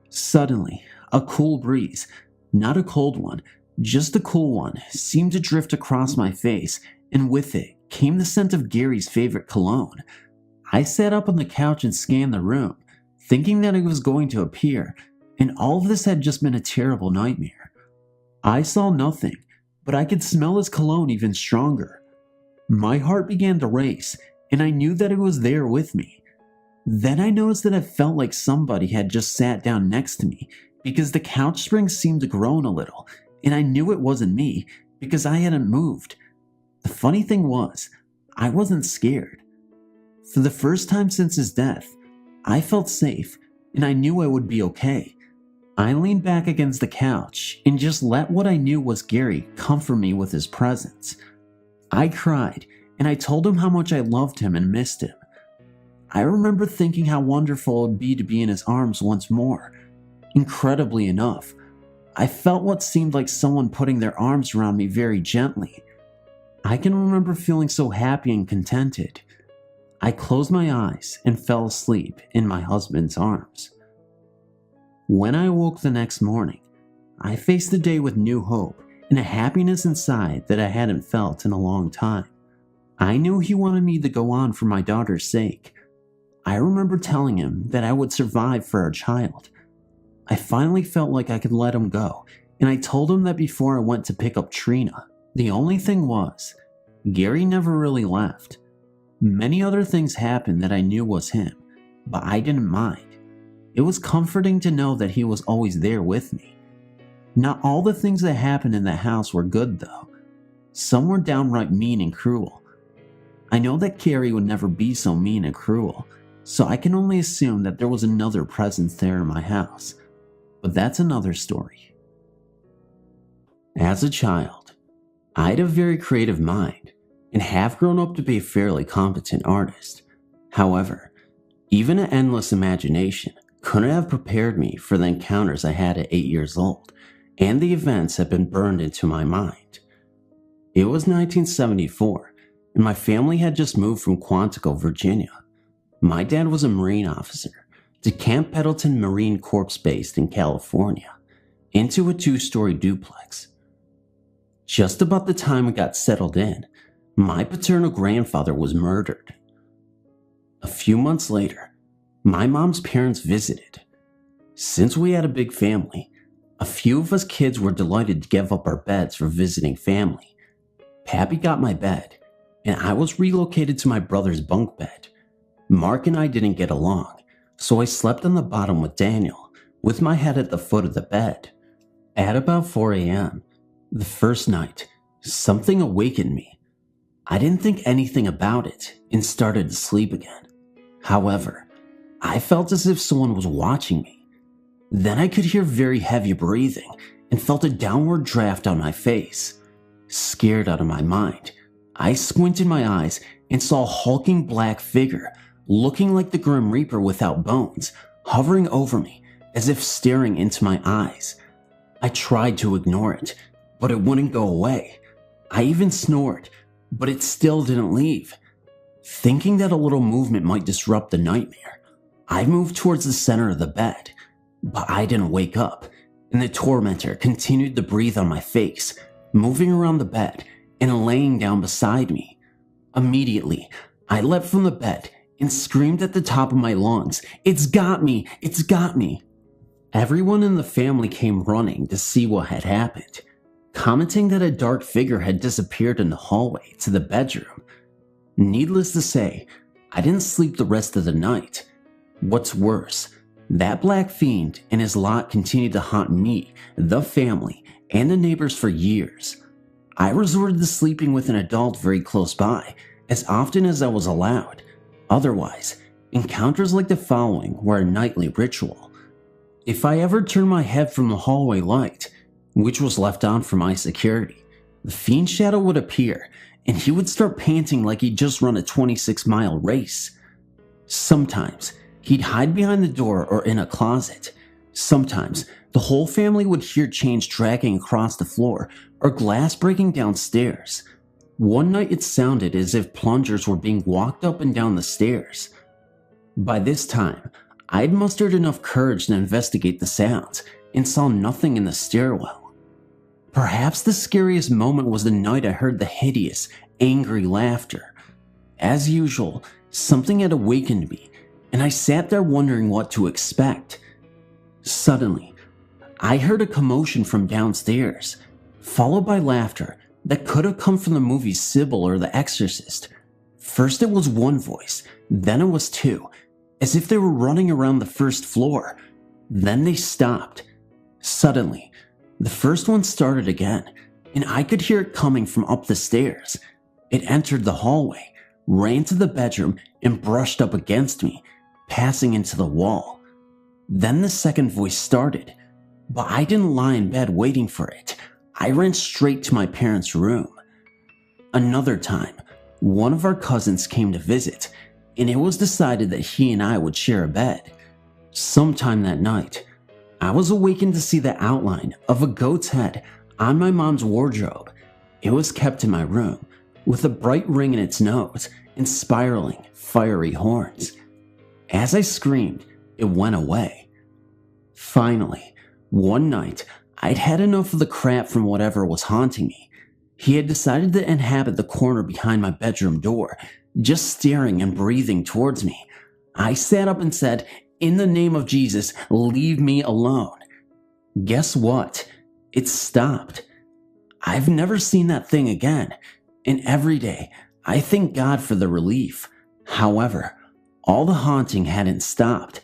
Suddenly, a cool breeze, not a cold one, just a cool one, seemed to drift across my face, and with it came the scent of Gary's favorite cologne. I sat up on the couch and scanned the room, thinking that it was going to appear, and all of this had just been a terrible nightmare. I saw nothing, but I could smell his cologne even stronger. My heart began to race, and I knew that it was there with me. Then I noticed that it felt like somebody had just sat down next to me, because the couch springs seemed to groan a little, and I knew it wasn't me because I hadn't moved. The funny thing was, I wasn't scared. For the first time since his death, I felt safe, and I knew I would be okay. I leaned back against the couch and just let what I knew was Gary comfort me with his presence. I cried, and I told him how much I loved him and missed him. I remember thinking how wonderful it would be to be in his arms once more. Incredibly enough, I felt what seemed like someone putting their arms around me very gently. I can remember feeling so happy and contented. I closed my eyes and fell asleep in my husband's arms. When I awoke the next morning, I faced the day with new hope and a happiness inside that I hadn't felt in a long time. I knew he wanted me to go on for my daughter's sake. I remember telling him that I would survive for our child. I finally felt like I could let him go, and I told him that before I went to pick up Trina. The only thing was, Gary never really left. Many other things happened that I knew was him, but I didn't mind. It was comforting to know that he was always there with me. Not all the things that happened in that house were good though. Some were downright mean and cruel. I know that Gary would never be so mean and cruel, so I can only assume that there was another presence there in my house. But that's another story. As a child, I had a very creative mind and have grown up to be a fairly competent artist. However, even an endless imagination couldn't have prepared me for the encounters I had at 8 years old and the events that had been burned into my mind. It was 1974, and my family had just moved from Quantico, Virginia. My dad was a Marine officer to Camp Pendleton Marine Corps based in California, into a 2-story duplex. Just about the time I got settled in, my paternal grandfather was murdered. A few months later, my mom's parents visited. Since we had a big family, a few of us kids were delighted to give up our beds for visiting family. Pappy got my bed, and I was relocated to my brother's bunk bed. Mark and I didn't get along, so I slept on the bottom with Daniel, with my head at the foot of the bed. At about 4 a.m., the first night, something awakened me. I didn't think anything about it and started to sleep again. However, I felt as if someone was watching me. Then I could hear very heavy breathing and felt a downward draft on my face. Scared out of my mind, I squinted my eyes and saw a hulking black figure, looking like the Grim Reaper without bones, hovering over me as if staring into my eyes. I tried to ignore it, but it wouldn't go away. I even snored, but it still didn't leave. Thinking that a little movement might disrupt the nightmare, I moved towards the center of the bed, but I didn't wake up, and the tormentor continued to breathe on my face, moving around the bed and laying down beside me. Immediately, I leapt from the bed and screamed at the top of my lungs, "It's got me! It's got me!" Everyone in the family came running to see what had happened, commenting that a dark figure had disappeared in the hallway to the bedroom. Needless to say, I didn't sleep the rest of the night. What's worse, that black fiend and his lot continued to haunt me, the family, and the neighbors for years. I resorted to sleeping with an adult very close by, as often as I was allowed. Otherwise, encounters like the following were a nightly ritual. If I ever turned my head from the hallway light, which was left on for my security, the fiend's shadow would appear, and he would start panting like he'd just run a 26-mile race. Sometimes, he'd hide behind the door or in a closet. Sometimes, the whole family would hear chains dragging across the floor or glass breaking downstairs. One night it sounded as if plungers were being walked up and down the stairs. By this time, I'd mustered enough courage to investigate the sounds and saw nothing in the stairwell. Perhaps the scariest moment was the night I heard the hideous, angry laughter. As usual, something had awakened me, and I sat there wondering what to expect. Suddenly, I heard a commotion from downstairs, followed by laughter that could have come from the movies Sybil or The Exorcist. First it was one voice, then it was two, as if they were running around the first floor. Then they stopped. Suddenly, the first one started again, and I could hear it coming from up the stairs. It entered the hallway, ran to the bedroom, and brushed up against me, passing into the wall. Then the second voice started, but I didn't lie in bed waiting for it. I ran straight to my parents' room. Another time, one of our cousins came to visit, and it was decided that he and I would share a bed. Sometime that night, I was awakened to see the outline of a goat's head on my mom's wardrobe. It was kept in my room, with a bright ring in its nose and spiraling, fiery horns. As I screamed, it went away. Finally, one night, I'd had enough of the crap from whatever was haunting me. He had decided to inhabit the corner behind my bedroom door, just staring and breathing towards me. I sat up and said, "In the name of Jesus, leave me alone." Guess what? It stopped. I've never seen that thing again, and every day I thank God for the relief. However, all the haunting hadn't stopped.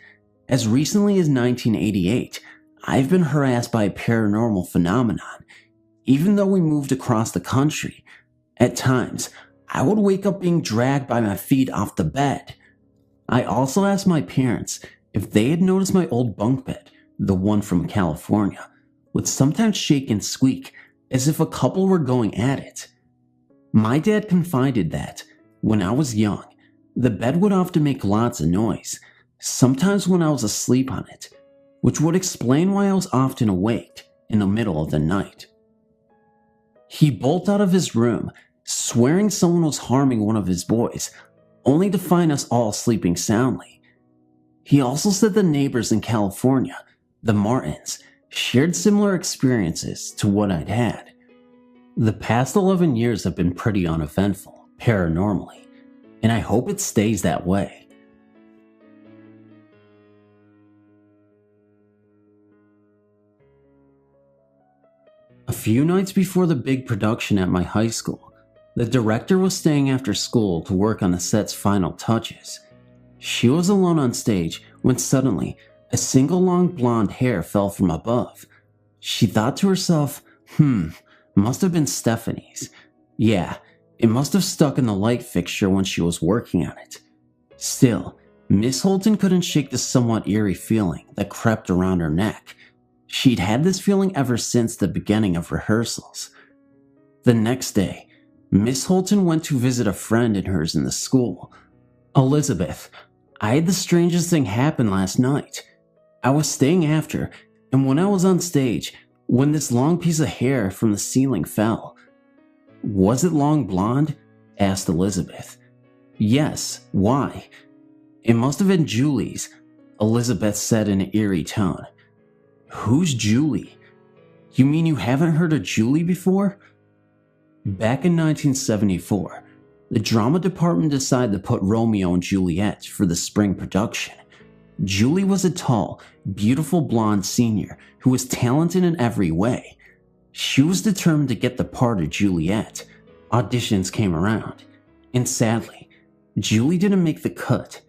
As recently as 1988, I've been harassed by a paranormal phenomenon. Even though we moved across the country, at times I would wake up being dragged by my feet off the bed. I also asked my parents if they had noticed my old bunk bed, the one from California, would sometimes shake and squeak as if a couple were going at it. My dad confided that, when I was young, the bed would often make lots of noise, sometimes when I was asleep on it, which would explain why I was often awake in the middle of the night. He bolted out of his room, swearing someone was harming one of his boys, only to find us all sleeping soundly. He also said the neighbors in California, the Martins, shared similar experiences to what I'd had. The past 11 years have been pretty uneventful, paranormally, and I hope it stays that way. A few nights before the big production at my high school, the director was staying after school to work on the set's final touches. She was alone on stage when suddenly a single long blonde hair fell from above. She thought to herself, must have been Stephanie's. Yeah, it must have stuck in the light fixture when she was working on it. Still, Miss Holton couldn't shake the somewhat eerie feeling that crept around her neck. She'd had this feeling ever since the beginning of rehearsals. The next day, Miss Holton went to visit a friend of hers in the school. "Elizabeth, I had the strangest thing happen last night. I was staying after, and when I was on stage, when this long piece of hair from the ceiling fell." "Was it long blonde?" asked Elizabeth. "Yes, why?" "It must have been Julie's," Elizabeth said in an eerie tone. "Who's Julie? You mean you haven't heard of Julie before?" Back in 1974, the drama department decided to put Romeo and Juliet for the spring production. Julie was a tall, beautiful blonde senior who was talented in every way. She was determined to get the part of Juliet. Auditions came around, and sadly, Julie didn't make the cut.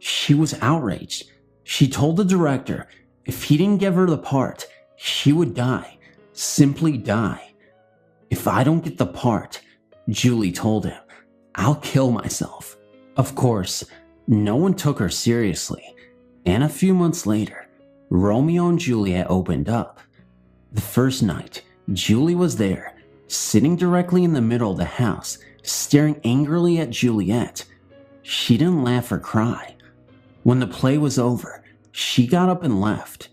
She was outraged. She told the director if he didn't give her the part, she would die, simply die. "If I don't get the part," Julie told him, "I'll kill myself." Of course, no one took her seriously, and a few months later, Romeo and Juliet opened up. The first night, Julie was there, sitting directly in the middle of the house, staring angrily at Juliet. She didn't laugh or cry. When the play was over, she got up and left.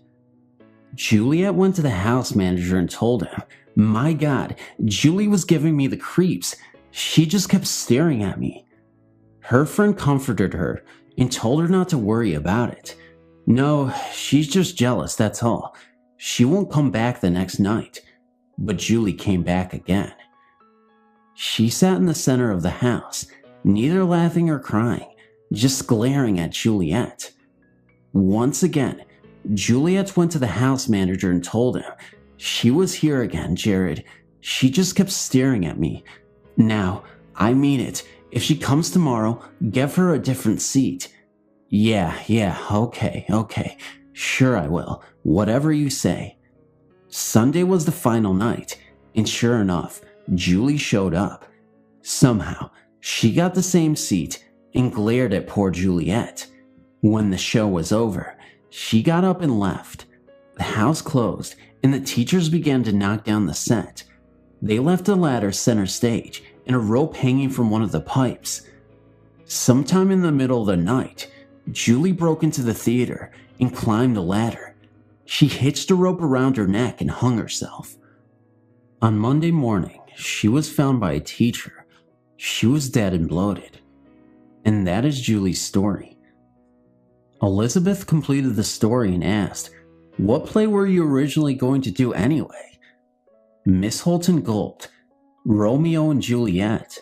Juliet went to the house manager and told him, "My God, Julie was giving me the creeps. She just kept staring at me." Her friend comforted her and told her not to worry about it. "No, she's just jealous, that's all. She won't come back the next night." But Julie came back again. She sat in the center of the house, neither laughing or crying, just glaring at Juliet. Once again, Juliet went to the house manager and told him, "She was here again, Jared. She just kept staring at me. Now, I mean it. If she comes tomorrow, give her a different seat. Yeah, okay. Sure I will. Whatever you say. Sunday was the final night, and sure enough, Julie showed up. Somehow, she got the same seat and glared at poor Juliet. When the show was over, she got up and left. The house closed, and the teachers began to knock down the set. They left a ladder center stage and a rope hanging from one of the pipes. Sometime in the middle of the night, Julie broke into the theater and climbed the ladder. She hitched a rope around her neck and hung herself. On Monday morning, she was found by a teacher. She was dead and bloated. And that is Julie's story. Elizabeth completed the story and asked, "What play were you originally going to do anyway?" Miss Holton gulped, "Romeo and Juliet."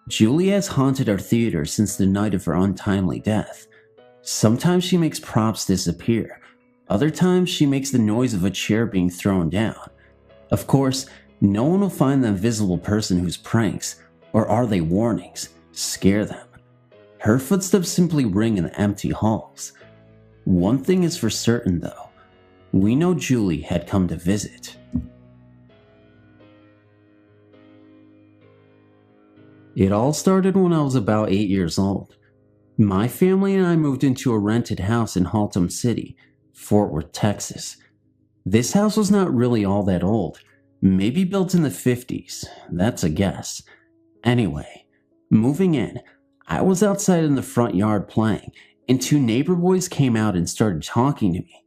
Julie has haunted our theater since the night of her untimely death. Sometimes she makes props disappear. Other times she makes the noise of a chair being thrown down. Of course, no one will find the invisible person whose pranks, or are they warnings, scare them. Her footsteps simply ring in the empty halls. One thing is for certain though, we know Julie had come to visit. It all started when I was about 8 years old. My family and I moved into a rented house in Haltom City, Fort Worth, Texas. This house was not really all that old, maybe built in the 50s, that's a guess. Anyway, moving in, I was outside in the front yard playing, and two neighbor boys came out and started talking to me.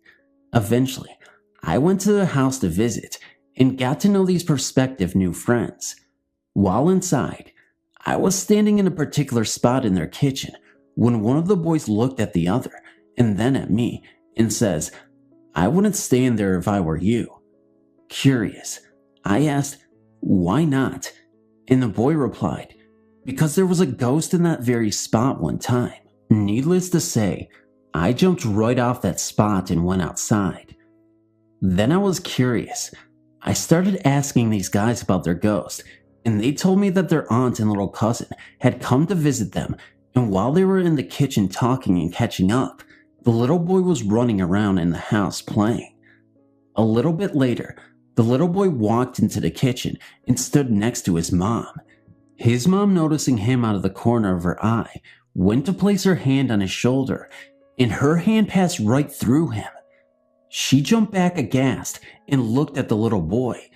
Eventually, I went to the house to visit and got to know these prospective new friends. While inside, I was standing in a particular spot in their kitchen when one of the boys looked at the other and then at me and says, "I wouldn't stand there if I were you." Curious, I asked, "Why not?" And the boy replied, "Because there was a ghost in that very spot one time." Needless to say, I jumped right off that spot and went outside. Then I was curious. I started asking these guys about their ghost, and they told me that their aunt and little cousin had come to visit them, and while they were in the kitchen talking and catching up, the little boy was running around in the house playing. A little bit later, the little boy walked into the kitchen and stood next to his mom. His mom, noticing him out of the corner of her eye, went to place her hand on his shoulder, and her hand passed right through him. She jumped back aghast and looked at the little boy.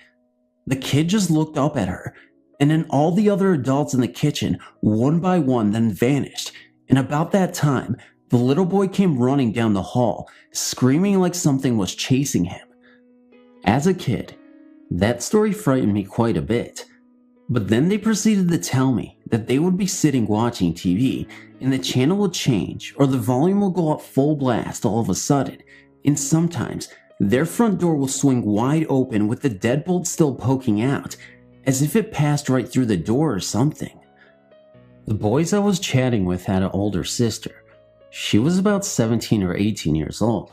The kid just looked up at her, and then all the other adults in the kitchen, one by one, then vanished, and about that time, the little boy came running down the hall, screaming like something was chasing him. As a kid, that story frightened me quite a bit. But then they proceeded to tell me that they would be sitting watching TV and the channel would change or the volume will go up full blast all of a sudden, and sometimes their front door will swing wide open with the deadbolt still poking out, as if it passed right through the door or something. The boys I was chatting with had an older sister. She was about 17 or 18 years old,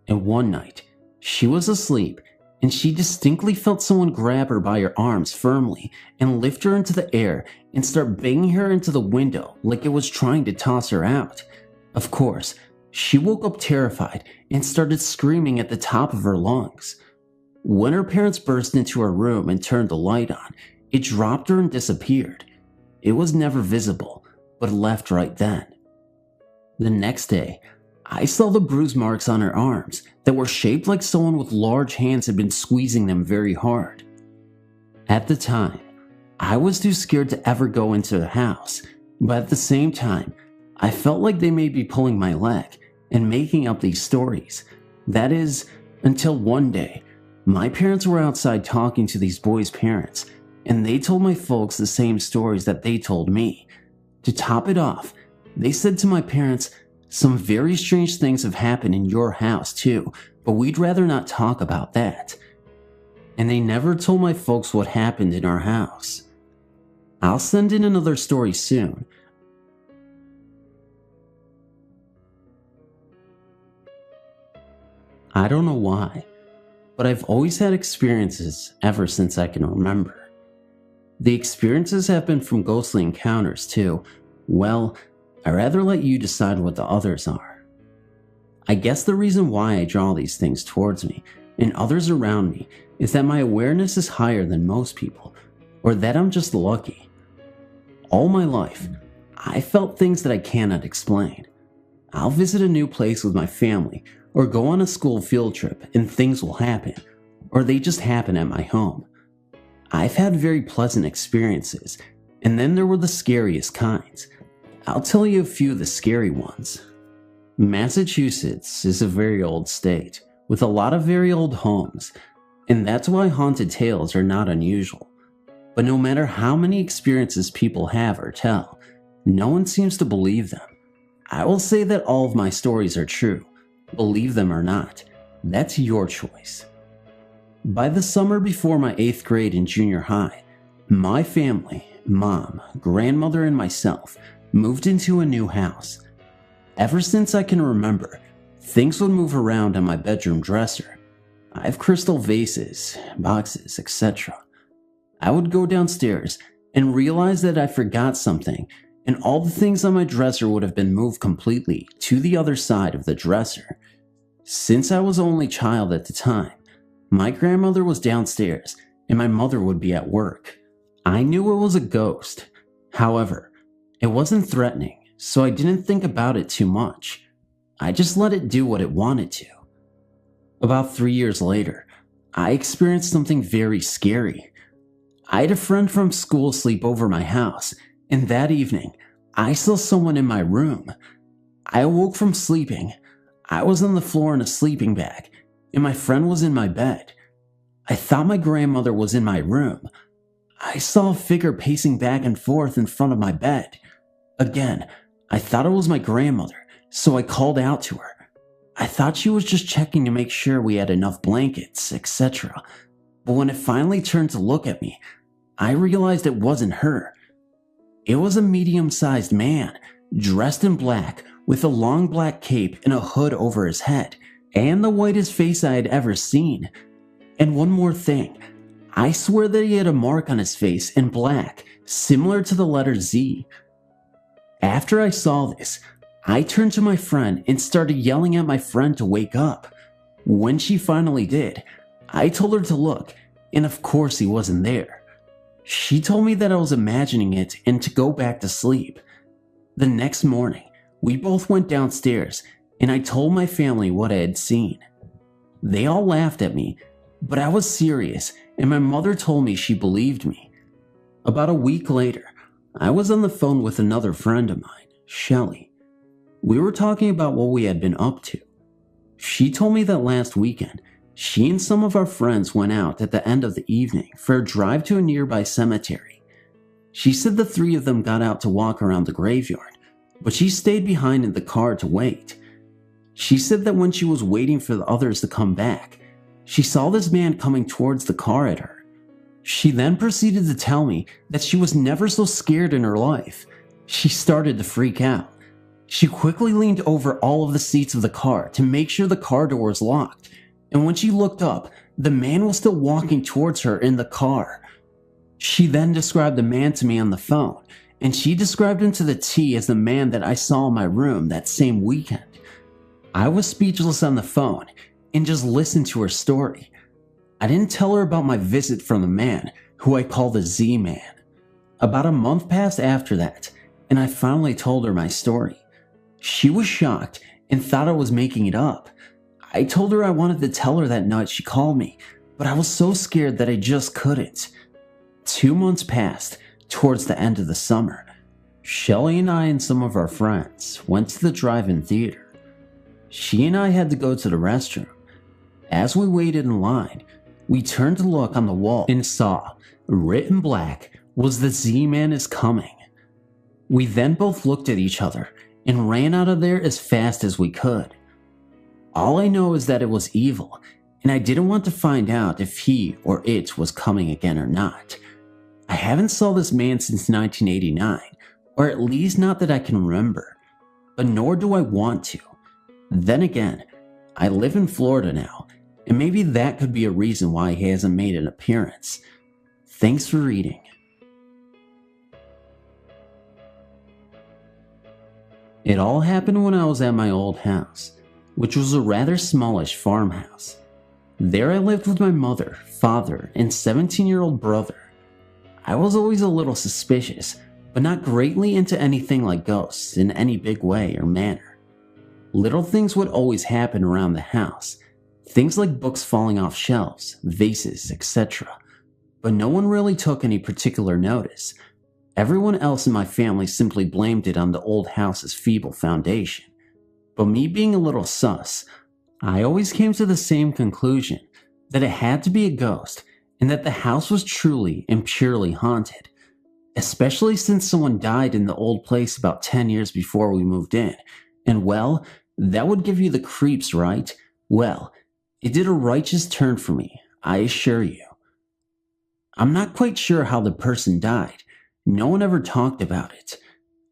and one night, she was asleep and she distinctly felt someone grab her by her arms firmly and lift her into the air and start banging her into the window like it was trying to toss her out. Of course, she woke up terrified and started screaming at the top of her lungs. When her parents burst into her room and turned the light on, it dropped her and disappeared. It was never visible, but left right then. The next day, I saw the bruise marks on her arms that were shaped like someone with large hands had been squeezing them very hard. At the time, I was too scared to ever go into the house, but at the same time, I felt like they may be pulling my leg and making up these stories. That is, until one day, my parents were outside talking to these boys' parents, and they told my folks the same stories that they told me. To top it off, they said to my parents, "Some very strange things have happened in your house too, but we'd rather not talk about that." And they never told my folks what happened in our house. I'll send in another story soon. I don't know why, but I've always had experiences ever since I can remember. The experiences have been from ghostly encounters too. Well, I'd rather let you decide what the others are. I guess the reason why I draw these things towards me and others around me is that my awareness is higher than most people, or that I'm just lucky. All my life, I felt things that I cannot explain. I'll visit a new place with my family, or go on a school field trip and things will happen, or they just happen at my home. I've had very pleasant experiences, and then there were the scariest kinds. I'll tell you a few of the scary ones. Massachusetts is a very old state, with a lot of very old homes, and that's why haunted tales are not unusual. But no matter how many experiences people have or tell, no one seems to believe them. I will say that all of my stories are true. Believe them or not, that's your choice. By the summer before my 8th grade in junior high, my family, mom, grandmother, and myself moved into a new house. Ever since I can remember, things would move around on my bedroom dresser. I have crystal vases, boxes, etc. I would go downstairs and realize that I forgot something, and all the things on my dresser would have been moved completely to the other side of the dresser. Since I was the only child at the time, my grandmother was downstairs and my mother would be at work. I knew it was a ghost. However, it wasn't threatening, so I didn't think about it too much. I just let it do what it wanted to. About 3 years later, I experienced something very scary. I had a friend from school sleep over my house, and that evening, I saw someone in my room. I awoke from sleeping. I was on the floor in a sleeping bag, and my friend was in my bed. I thought my grandmother was in my room. I saw a figure pacing back and forth in front of my bed. Again, I thought it was my grandmother, so I called out to her. I thought she was just checking to make sure we had enough blankets, etc. But when it finally turned to look at me, I realized it wasn't her. It was a medium-sized man, dressed in black, with a long black cape and a hood over his head, and the whitest face I had ever seen. And one more thing, I swear that he had a mark on his face in black, similar to the letter Z. After I saw this, I turned to my friend and started yelling at my friend to wake up. When she finally did, I told her to look, and of course he wasn't there. She told me that I was imagining it and to go back to sleep. The next morning, we both went downstairs, and I told my family what I had seen. They all laughed at me, but I was serious, and my mother told me she believed me. About a week later, I was on the phone with another friend of mine, Shelly. We were talking about what we had been up to. She told me that last weekend, she and some of our friends went out at the end of the evening for a drive to a nearby cemetery. She said the 3 of them got out to walk around the graveyard, but she stayed behind in the car to wait. She said that when she was waiting for the others to come back, she saw this man coming towards the car at her. She then proceeded to tell me that she was never so scared in her life. She started to freak out. She quickly leaned over all of the seats of the car to make sure the car door was locked, and when she looked up, the man was still walking towards her in the car. She then described the man to me on the phone, and she described him to the T as the man that I saw in my room that same weekend. I was speechless on the phone and just listened to her story. I didn't tell her about my visit from the man, who I call the Z-Man. About a month passed after that, and I finally told her my story. She was shocked and thought I was making it up. I told her I wanted to tell her that night she called me, but I was so scared that I just couldn't. 2 months passed, towards the end of the summer. Shelly and I and some of our friends went to the drive-in theater. She and I had to go to the restroom. As we waited in line, we turned to look on the wall and saw, written black, was "The Z-Man is coming." We then both looked at each other and ran out of there as fast as we could. All I know is that it was evil, and I didn't want to find out if he or it was coming again or not. I haven't saw this man since 1989, or at least not that I can remember, but nor do I want to. Then again, I live in Florida now, and maybe that could be a reason why he hasn't made an appearance. Thanks for reading. It all happened when I was at my old house, which was a rather smallish farmhouse. There I lived with my mother, father, and 17-year-old brother. I was always a little suspicious, but not greatly into anything like ghosts in any big way or manner. Little things would always happen around the house, things like books falling off shelves, vases, etc. But no one really took any particular notice. Everyone else in my family simply blamed it on the old house's feeble foundation. But me being a little sus, I always came to the same conclusion, that it had to be a ghost and that the house was truly and purely haunted. Especially since someone died in the old place about 10 years before we moved in. And well, that would give you the creeps, right? Well, it did a righteous turn for me, I assure you. I'm not quite sure how the person died. No one ever talked about it.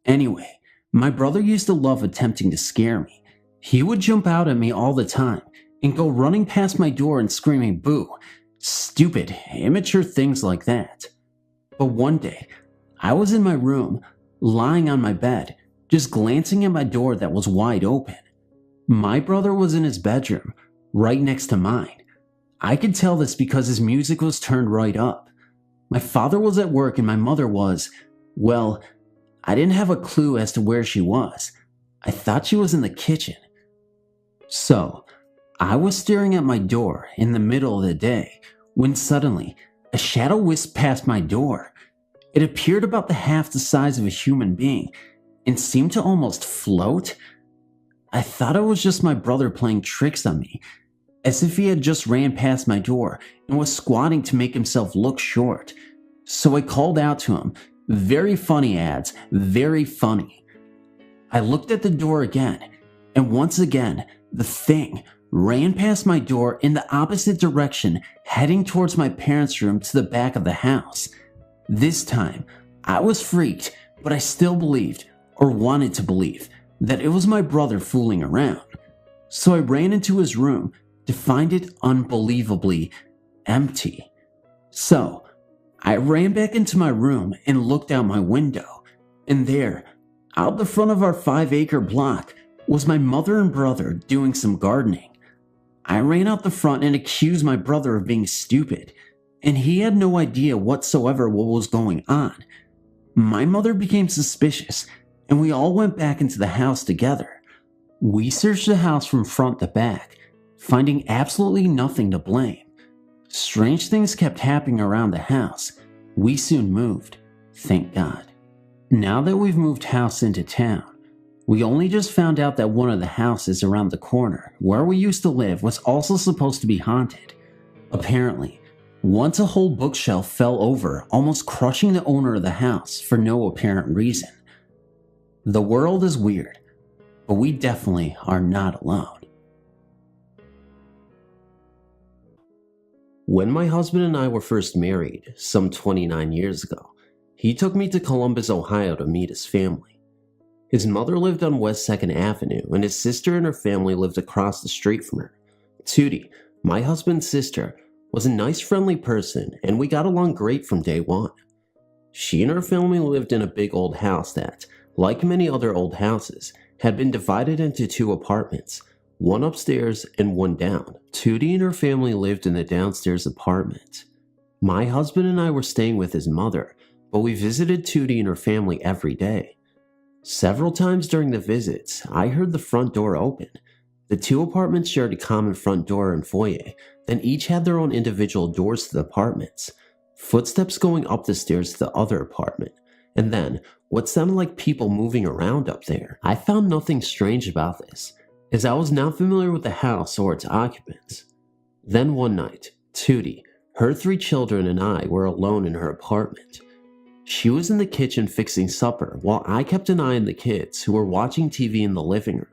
Anyway, my brother used to love attempting to scare me. He would jump out at me all the time and go running past my door and screaming boo. Stupid, immature things like that. But one day, I was in my room, lying on my bed, just glancing at my door that was wide open. My brother was in his bedroom, right next to mine. I could tell this because his music was turned right up. My father was at work and my mother was, well, I didn't have a clue as to where she was. I thought she was in the kitchen. So, I was staring at my door in the middle of the day when suddenly a shadow whisked past my door. It appeared about the half the size of a human being and seemed to almost float. I thought it was just my brother playing tricks on me, as if he had just ran past my door and was squatting to make himself look short. So I called out to him, very funny ads, very funny. I looked at the door again, and once again, the thing ran past my door in the opposite direction, heading towards my parents' room to the back of the house. This time, I was freaked, but I still believed, or wanted to believe, that it was my brother fooling around. So I ran into his room to find it unbelievably empty. So, I ran back into my room and looked out my window, and there, out the front of our 5-acre block, was my mother and brother doing some gardening. I ran out the front and accused my brother of being stupid, and he had no idea whatsoever what was going on. My mother became suspicious, and we all went back into the house together. We searched the house from front to back, finding absolutely nothing to blame. Strange things kept happening around the house. We soon moved, thank God. Now that we've moved house into town, we only just found out that one of the houses around the corner, where we used to live, was also supposed to be haunted. Apparently, once a whole bookshelf fell over, almost crushing the owner of the house for no apparent reason. The world is weird, but we definitely are not alone. When my husband and I were first married, some 29 years ago, he took me to Columbus, Ohio to meet his family. His mother lived on West 2nd Avenue, and his sister and her family lived across the street from her. Tootie, my husband's sister, was a nice, friendly person, and we got along great from day one. She and her family lived in a big old house that, like many other old houses, had been divided into 2 apartments, one upstairs and one down. Tootie and her family lived in the downstairs apartment. My husband and I were staying with his mother, but we visited Tootie and her family every day. Several times during the visits, I heard the front door open. The 2 apartments shared a common front door and foyer, then each had their own individual doors to the apartments. Footsteps going up the stairs to the other apartment, and then what sounded like people moving around up there. I found nothing strange about this, as I was not familiar with the house or its occupants. Then one night, Tootie, her 3 children, and I were alone in her apartment. She was in the kitchen fixing supper while I kept an eye on the kids who were watching TV in the living room.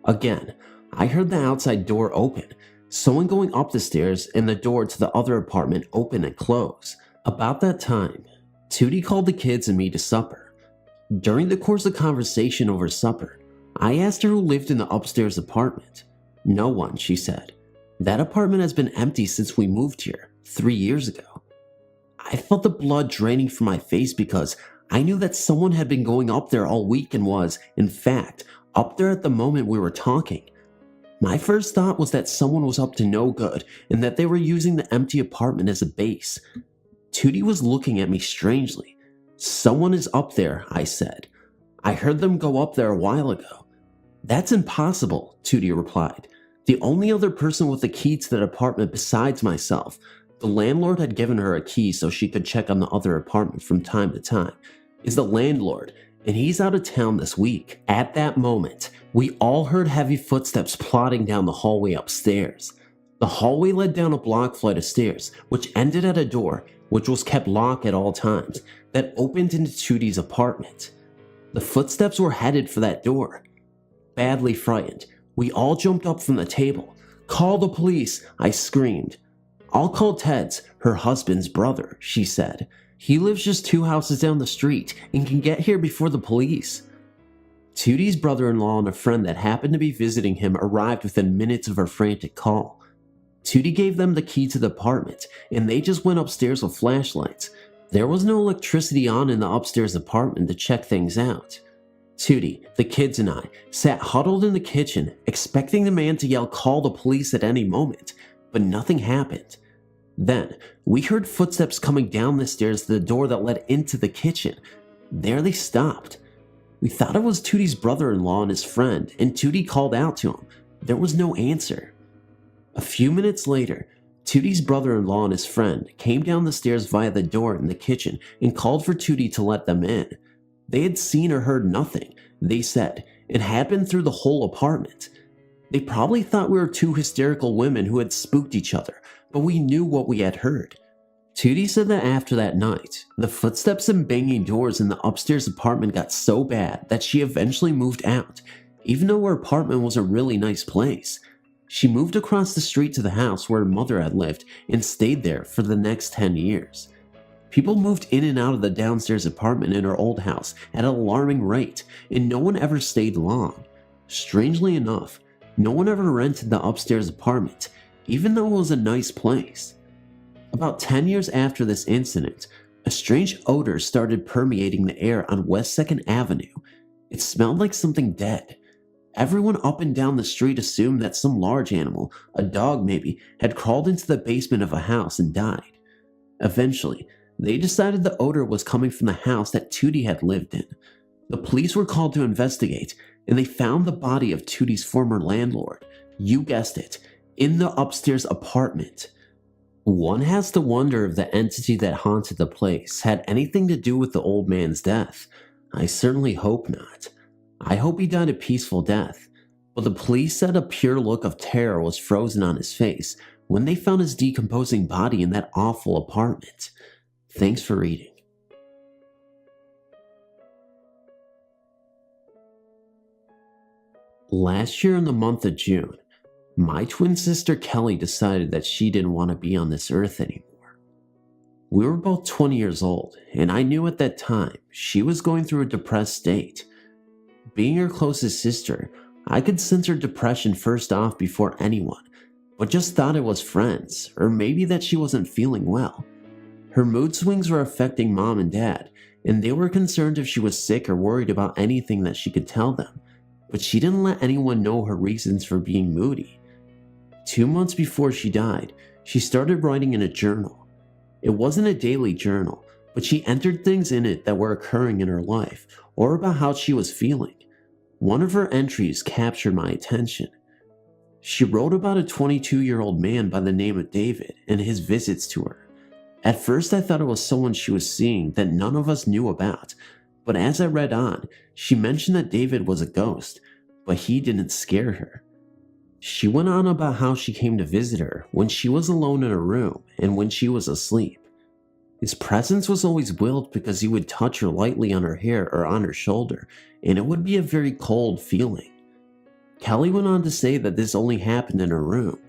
Again, I heard the outside door open, someone going up the stairs, and the door to the other apartment open and close. About that time, Tootie called the kids and me to supper. During the course of conversation over supper, I asked her who lived in the upstairs apartment. No one, she said. That apartment has been empty since we moved here 3 years ago. I felt the blood draining from my face because I knew that someone had been going up there all week and was, in fact, up there at the moment we were talking. My first thought was that someone was up to no good and that they were using the empty apartment as a base. Tootie was looking at me strangely. "Someone is up there," I said. "I heard them go up there a while ago." "That's impossible," Tootie replied. "The only other person with the key to that apartment besides myself, the landlord had given her a key so she could check on the other apartment from time to time, is the landlord, and he's out of town this week." At that moment, we all heard heavy footsteps plodding down the hallway upstairs. The hallway led down a block flight of stairs, which ended at a door, which was kept locked at all times, that opened into Tootie's apartment. The footsteps were headed for that door. Badly frightened, we all jumped up from the table. "Call the police," I screamed. "I'll call Ted's, her husband's brother," she said. "He lives just 2 houses down the street and can get here before the police." Tootie's brother-in-law and a friend that happened to be visiting him arrived within minutes of her frantic call. Tootie gave them the key to the apartment, and they just went upstairs with flashlights. There was no electricity on in the upstairs apartment to check things out. Tootie, the kids, and I sat huddled in the kitchen, expecting the man to yell "call the police" at any moment, but nothing happened. Then, we heard footsteps coming down the stairs to the door that led into the kitchen. There they stopped. We thought it was Tootie's brother-in-law and his friend, and Tootie called out to him. There was no answer. A few minutes later, Tootie's brother-in-law and his friend came down the stairs via the door in the kitchen and called for Tootie to let them in. They had seen or heard nothing, they said, and had been through the whole apartment. They probably thought we were 2 hysterical women who had spooked each other, but we knew what we had heard. Tootie said that after that night, the footsteps and banging doors in the upstairs apartment got so bad that she eventually moved out, even though her apartment was a really nice place. She moved across the street to the house where her mother had lived and stayed there for the next 10 years. People moved in and out of the downstairs apartment in her old house at an alarming rate, and no one ever stayed long. Strangely enough, no one ever rented the upstairs apartment, even though it was a nice place. About 10 years after this incident, a strange odor started permeating the air on West 2nd Avenue. It smelled like something dead. Everyone up and down the street assumed that some large animal, a dog maybe, had crawled into the basement of a house and died. Eventually, they decided the odor was coming from the house that Tootie had lived in. The police were called to investigate, and they found the body of Tootie's former landlord. You guessed it, in the upstairs apartment. One has to wonder if the entity that haunted the place had anything to do with the old man's death. I certainly hope not. I hope he died a peaceful death, but the police said a pure look of terror was frozen on his face when they found his decomposing body in that awful apartment. Thanks for reading. Last year in the month of June, my twin sister Kelly decided that she didn't want to be on this earth anymore. We were both 20 years old, and I knew at that time she was going through a depressed state. Being her closest sister, I could sense her depression first off before anyone, but just thought it was friends, or maybe that she wasn't feeling well. Her mood swings were affecting Mom and Dad, and they were concerned if she was sick or worried about anything that she could tell them, but she didn't let anyone know her reasons for being moody. 2 months before she died, she started writing in a journal. It wasn't a daily journal, but she entered things in it that were occurring in her life, or about how she was feeling. One of her entries captured my attention. She wrote about a 22-year-old man by the name of David and his visits to her. At first I thought it was someone she was seeing that none of us knew about, but as I read on, she mentioned that David was a ghost, but he didn't scare her. She went on about how she came to visit her when she was alone in her room and when she was asleep. His presence was always willed because he would touch her lightly on her hair or on her shoulder, and it would be a very cold feeling. Kelly went on to say that this only happened in her room.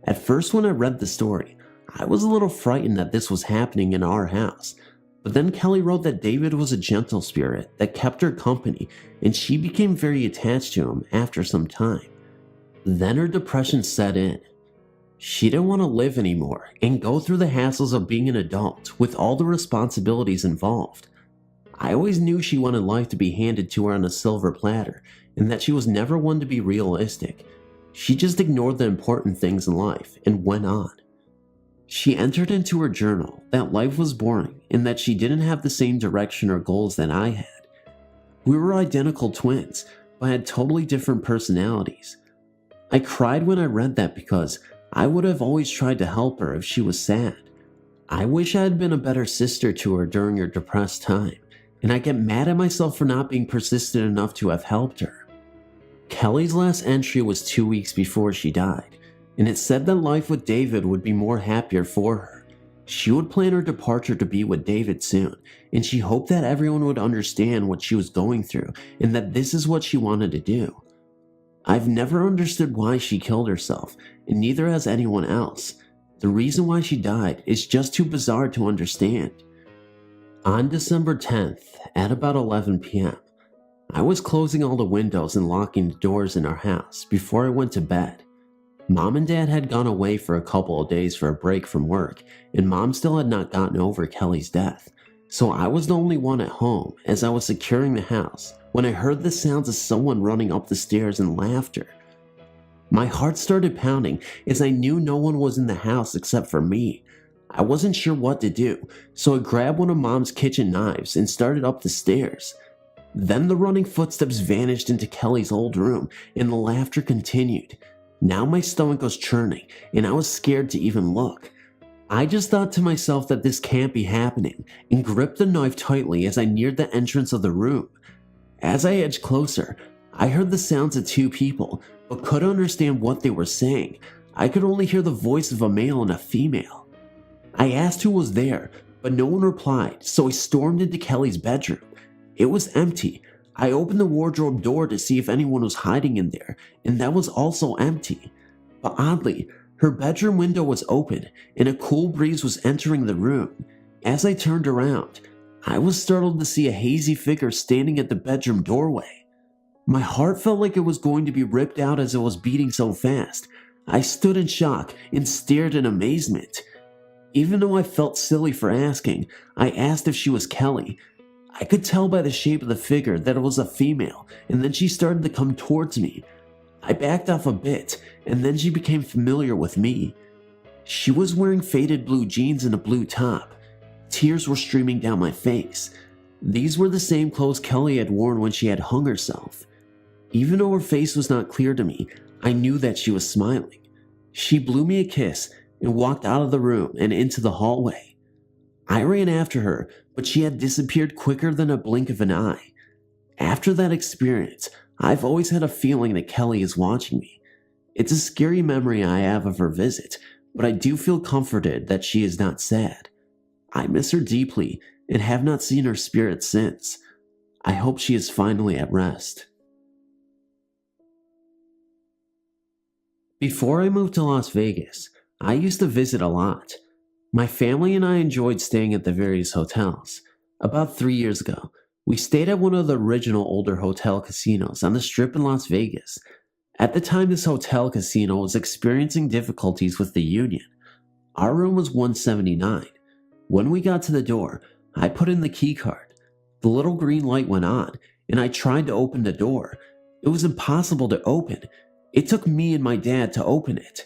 At first when I read the story, I was a little frightened that this was happening in our house, but then Kelly wrote that David was a gentle spirit that kept her company, and she became very attached to him after some time. Then her depression set in. She didn't want to live anymore and go through the hassles of being an adult with all the responsibilities involved. I always knew she wanted life to be handed to her on a silver platter and that she was never one to be realistic. She just ignored the important things in life and went on. She entered into her journal that life was boring and that she didn't have the same direction or goals that I had. We were identical twins, but had totally different personalities. I cried when I read that because I would have always tried to help her if she was sad. I wish I had been a better sister to her during her depressed time, and I get mad at myself for not being persistent enough to have helped her. Kelly's last entry was 2 weeks before she died, and it said that life with David would be more happier for her. She would plan her departure to be with David soon, and she hoped that everyone would understand what she was going through and that this is what she wanted to do. I've never understood why she killed herself, and neither has anyone else. The reason why she died is just too bizarre to understand. On December 10th, at about 11 p.m., I was closing all the windows and locking the doors in our house before I went to bed. Mom and Dad had gone away for a couple of days for a break from work, and Mom still had not gotten over Kelly's death, so I was the only one at home as I was securing the house when I heard the sounds of someone running up the stairs and laughter. My heart started pounding as I knew no one was in the house except for me. I wasn't sure what to do, so I grabbed one of Mom's kitchen knives and started up the stairs. Then the running footsteps vanished into Kelly's old room and the laughter continued. Now my stomach was churning and I was scared to even look. I just thought to myself that this can't be happening and gripped the knife tightly as I neared the entrance of the room. As I edged closer, I heard the sounds of two people, but couldn't understand what they were saying. I could only hear the voice of a male and a female. I asked who was there, but no one replied, so I stormed into Kelly's bedroom. It was empty. I opened the wardrobe door to see if anyone was hiding in there, and that was also empty. But oddly, her bedroom window was open, and a cool breeze was entering the room. As I turned around, I was startled to see a hazy figure standing at the bedroom doorway. My heart felt like it was going to be ripped out as it was beating so fast. I stood in shock and stared in amazement. Even though I felt silly for asking, I asked if she was Kelly. I could tell by the shape of the figure that it was a female, and then she started to come towards me. I backed off a bit, and then she became familiar with me. She was wearing faded blue jeans and a blue top. Tears were streaming down my face. These were the same clothes Kelly had worn when she had hung herself. Even though her face was not clear to me, I knew that she was smiling. She blew me a kiss and walked out of the room and into the hallway. I ran after her, but she had disappeared quicker than a blink of an eye. After that experience, I've always had a feeling that Kelly is watching me. It's a scary memory I have of her visit, but I do feel comforted that she is not sad. I miss her deeply and have not seen her spirit since. I hope she is finally at rest. Before I moved to Las Vegas, I used to visit a lot. My family and I enjoyed staying at the various hotels. About 3 years ago, we stayed at one of the original older hotel casinos on the Strip in Las Vegas. At the time, this hotel casino was experiencing difficulties with the union. Our room was 179. When we got to the door, I put in the key card. The little green light went on, and I tried to open the door. It was impossible to open. It took me and my dad to open it.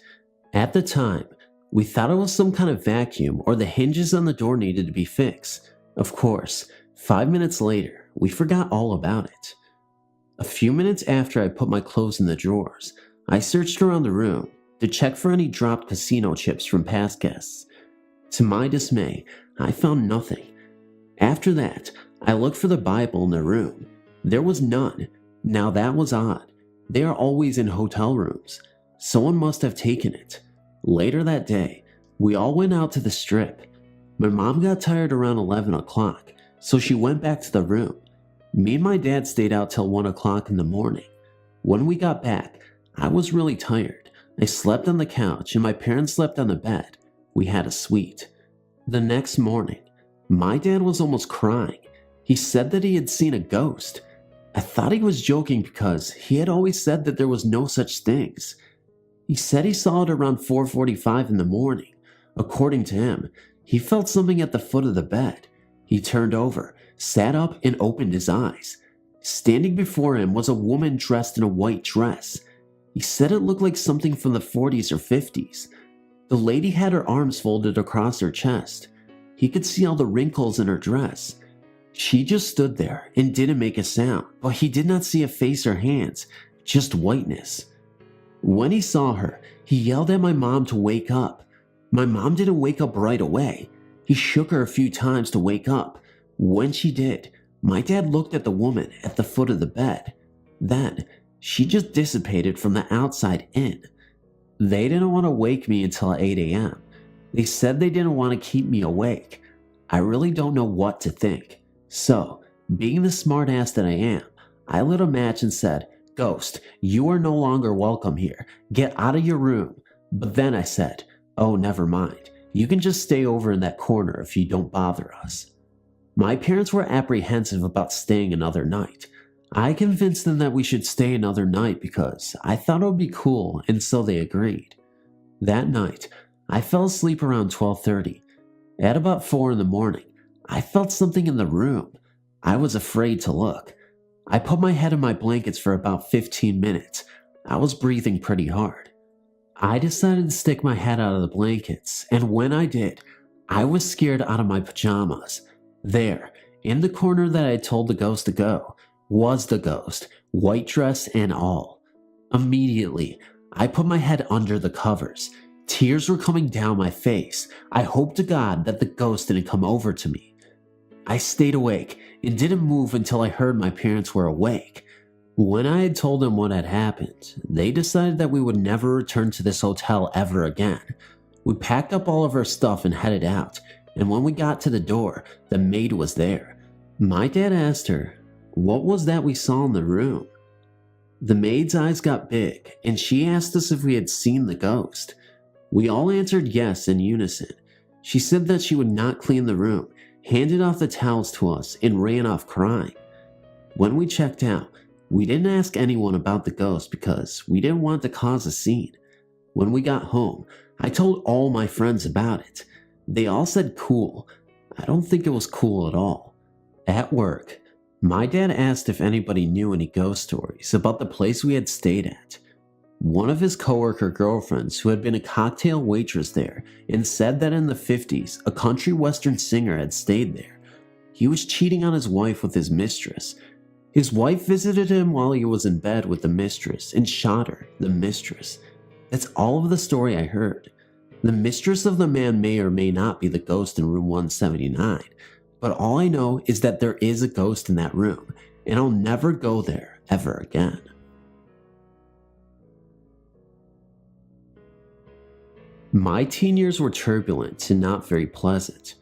At the time, we thought it was some kind of vacuum or the hinges on the door needed to be fixed. Of course, 5 minutes later, we forgot all about it. A few minutes after I put my clothes in the drawers, I searched around the room to check for any dropped casino chips from past guests. To my dismay, I found nothing. After that, I looked for the Bible in the room. There was none. Now that was odd. They are always in hotel rooms. Someone must have taken it. Later that day, we all went out to the Strip. My mom got tired around 11 o'clock, so she went back to the room. Me and my dad stayed out till 1 o'clock in the morning. When we got back, I was really tired. I slept on the couch and my parents slept on the bed. We had a suite. The next morning, my dad was almost crying. He said that he had seen a ghost. I thought he was joking because he had always said that there was no such things. He said he saw it around 4:45 in the morning. According to him, he felt something at the foot of the bed. He turned over, sat up, and opened his eyes. Standing before him was a woman dressed in a white dress. He said it looked like something from the 40s or 50s. The lady had her arms folded across her chest. He could see all the wrinkles in her dress. She just stood there and didn't make a sound, but he did not see a face or hands, just whiteness. When he saw her, he yelled at my mom to wake up. My mom didn't wake up right away. He shook her a few times to wake up. When she did, my dad looked at the woman at the foot of the bed. Then, she just dissipated from the outside in. They didn't want to wake me until 8 a.m. They said they didn't want to keep me awake. I really don't know what to think. So, being the smartass that I am, I lit a match and said, "Ghost, you are no longer welcome here. Get out of your room." But then I said, "Oh, never mind. You can just stay over in that corner if you don't bother us." My parents were apprehensive about staying another night. I convinced them that we should stay another night because I thought it would be cool, and so they agreed. That night, I fell asleep around 12:30. At about 4 in the morning, I felt something in the room. I was afraid to look. I put my head in my blankets for about 15 minutes. I was breathing pretty hard. I decided to stick my head out of the blankets, and when I did, I was scared out of my pajamas. There, in the corner that I had told the ghost to go, was the ghost, white dress and all. Immediately, I put my head under the covers. Tears were coming down my face. I hoped to God that the ghost didn't come over to me. I stayed awake and didn't move until I heard my parents were awake. When I had told them what had happened, they decided that we would never return to this hotel ever again. We packed up all of our stuff and headed out, and when we got to the door, the maid was there. My dad asked her, "What was that we saw in the room?" The maid's eyes got big, and she asked us if we had seen the ghost. We all answered yes in unison. She said that she would not clean the room, handed off the towels to us, and ran off crying. When we checked out, we didn't ask anyone about the ghost because we didn't want to cause a scene. When we got home, I told all my friends about it. They all said cool. I don't think it was cool at all. At work, my dad asked if anybody knew any ghost stories about the place we had stayed at. One of his coworker girlfriends who had been a cocktail waitress there and said that in the 50s, a country western singer had stayed there. He was cheating on his wife with his mistress. His wife visited him while he was in bed with the mistress and shot her, the mistress. That's all of the story I heard. The mistress of the man may or may not be the ghost in room 179, but all I know is that there is a ghost in that room, and I'll never go there ever again. My teen years were turbulent and not very pleasant.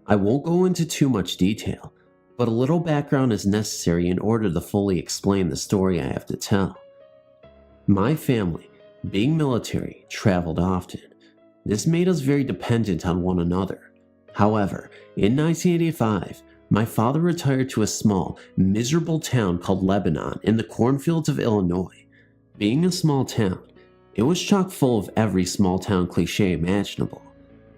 I won't go into too much detail, but a little background is necessary in order to fully explain the story I have to tell. My family, being military, traveled often. This made us very dependent on one another. However, in 1985, my father retired to a small, miserable town called Lebanon in the cornfields of Illinois. Being a small town, it was chock full of every small town cliche imaginable.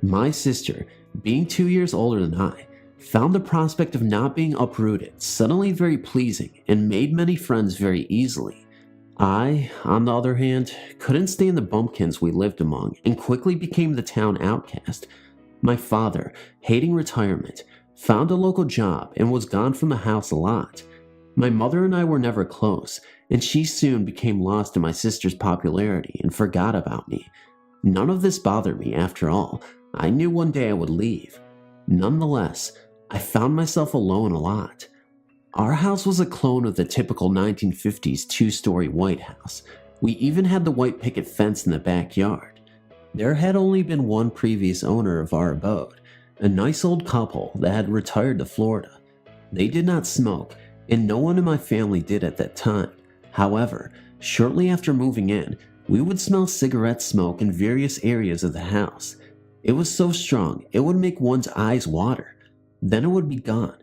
My sister, being 2 years older than I, found the prospect of not being uprooted suddenly very pleasing and made many friends very easily. I, on the other hand, couldn't stand the bumpkins we lived among and quickly became the town outcast. My father, hating retirement, found a local job and was gone from the house a lot. My mother and I were never close, and she soon became lost in my sister's popularity and forgot about me. None of this bothered me after all. I knew one day I would leave. Nonetheless, I found myself alone a lot. Our house was a clone of the typical 1950s two-story white house. We even had the white picket fence in the backyard. There had only been one previous owner of our abode, a nice old couple that had retired to Florida. They did not smoke, and no one in my family did at that time. However, shortly after moving in, we would smell cigarette smoke in various areas of the house. It was so strong, it would make one's eyes water. Then it would be gone.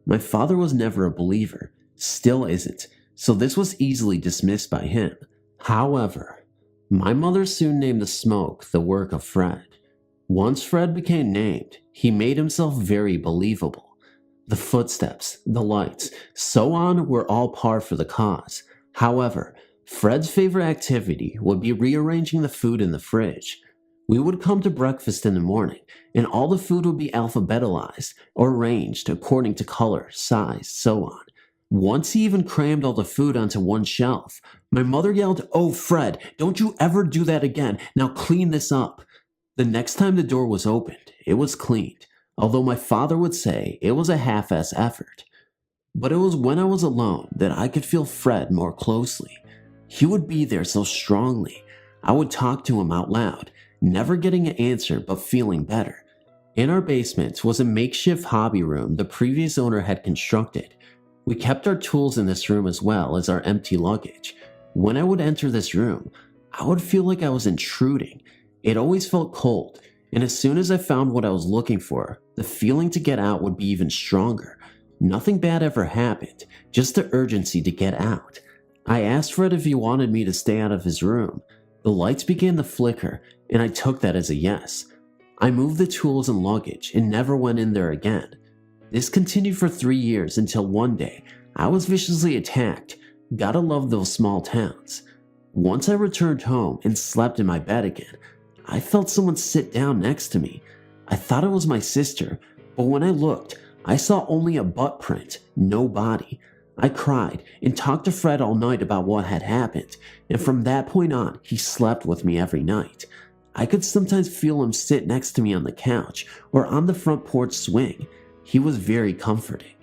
My father was never a believer, still isn't, so this was easily dismissed by him. However, My mother soon named the smoke the work of Fred. Once Fred became named, he made himself very believable. The footsteps, the lights, so on were all par for the cause. However, Fred's favorite activity would be rearranging the food in the fridge. We would come to breakfast in the morning, and all the food would be alphabetized or arranged according to color, size, so on. Once he even crammed all the food onto one shelf. My mother yelled, "Oh, Fred, don't you ever do that again. Now clean this up." The next time the door was opened, it was cleaned, although my father would say it was a half-ass effort. But it was when I was alone that I could feel Fred more closely. He would be there so strongly. I would talk to him out loud, never getting an answer but feeling better. In our basement was a makeshift hobby room the previous owner had constructed. We kept our tools in this room as well as our empty luggage. When I would enter this room, I would feel like I was intruding. It always felt cold, and as soon as I found what I was looking for, the feeling to get out would be even stronger. Nothing bad ever happened, just the urgency to get out. I asked Fred if he wanted me to stay out of his room. The lights began to flicker, and I took that as a yes. I moved the tools and luggage and never went in there again. This continued for 3 years until one day, I was viciously attacked. Gotta love those small towns. Once I returned home and slept in my bed again, I felt someone sit down next to me. I thought it was my sister, but when I looked, I saw only a butt print, no body. I cried and talked to Fred all night about what had happened, and from that point on, he slept with me every night. I could sometimes feel him sit next to me on the couch or on the front porch swing. He was very comforting.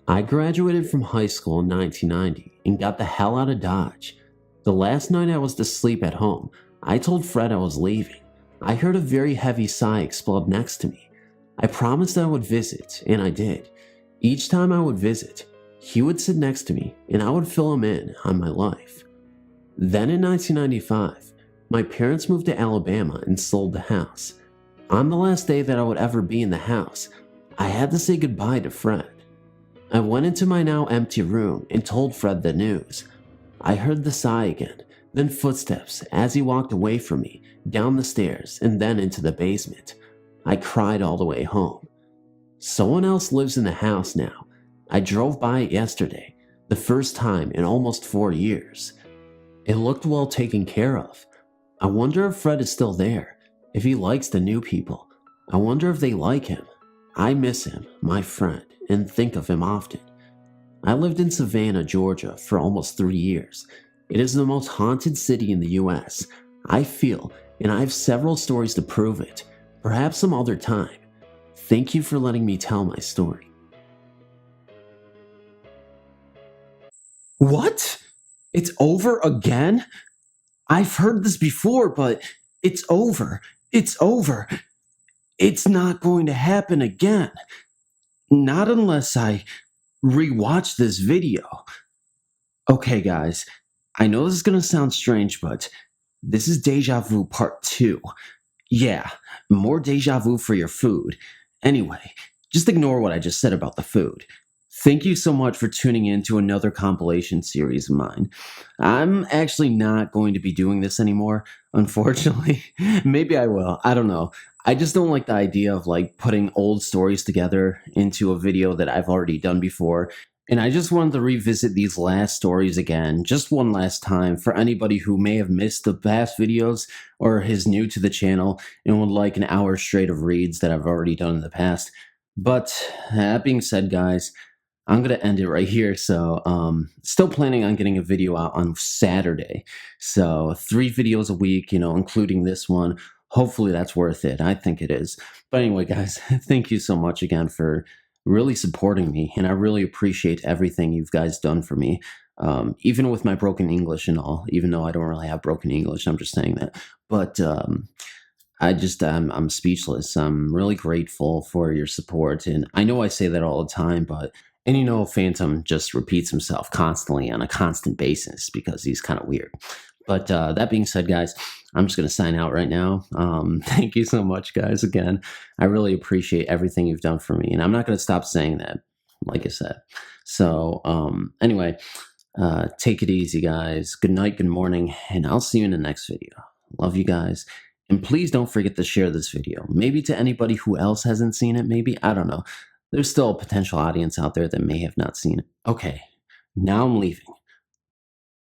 I graduated from high school in 1990 and got the hell out of Dodge. The last night I was to sleep at home, I told Fred I was leaving. I heard a very heavy sigh explode next to me. I promised I would visit, and I did. Each time I would visit, he would sit next to me, and I would fill him in on my life. Then in 1995, my parents moved to Alabama and sold the house. On the last day that I would ever be in the house, I had to say goodbye to Fred. I went into my now empty room and told Fred the news. I heard the sigh again, then footsteps as he walked away from me, down the stairs and then into the basement. I cried all the way home. Someone else lives in the house now. I drove by it yesterday, the first time in almost 4 years. It looked well taken care of. I wonder if Fred is still there, if he likes the new people. I wonder if they like him. I miss him, my friend, and think of him often. I lived in Savannah, Georgia for almost 3 years. It is the most haunted city in the US. I feel, and I have several stories to prove it, perhaps some other time. Thank you for letting me tell my story. What? It's over again? I've heard this before, but it's over. It's over. It's not going to happen again. Not unless I rewatch this video. Okay, guys, I know this is gonna sound strange, but this is Deja Vu Part 2. Yeah, more deja vu for your food. Anyway, just ignore what I just said about the food. Thank you so much for tuning in to another compilation series of mine. I'm actually not going to be doing this anymore, unfortunately. Maybe I will, I don't know. I just don't like the idea of like putting old stories together into a video that I've already done before. And I just wanted to revisit these last stories again, just one last time for anybody who may have missed the past videos or is new to the channel and would like an hour straight of reads that I've already done in the past. But that being said, guys, I'm going to end it right here. So, still planning on getting a video out on Saturday. So 3 videos a week, including this one. Hopefully that's worth it. I think it is. But anyway, guys, thank you so much again for really supporting me. And I really appreciate everything you've guys done for me. Even with my broken English and all, even though I don't really have broken English, I'm just saying that. But, I'm speechless. I'm really grateful for your support. And I know I say that all the time, but Phantom just repeats himself constantly on a constant basis because he's kind of weird. But that being said, guys, I'm just going to sign out right now. Thank you so much, guys, again. I really appreciate everything you've done for me. And I'm not going to stop saying that, like I said. So anyway, Take it easy, guys. Good night, good morning, and I'll see you in the next video. Love you guys. And please don't forget to share this video. Maybe to anybody who else hasn't seen it, maybe. I don't know. There's still a potential audience out there that may have not seen it. Okay, now I'm leaving.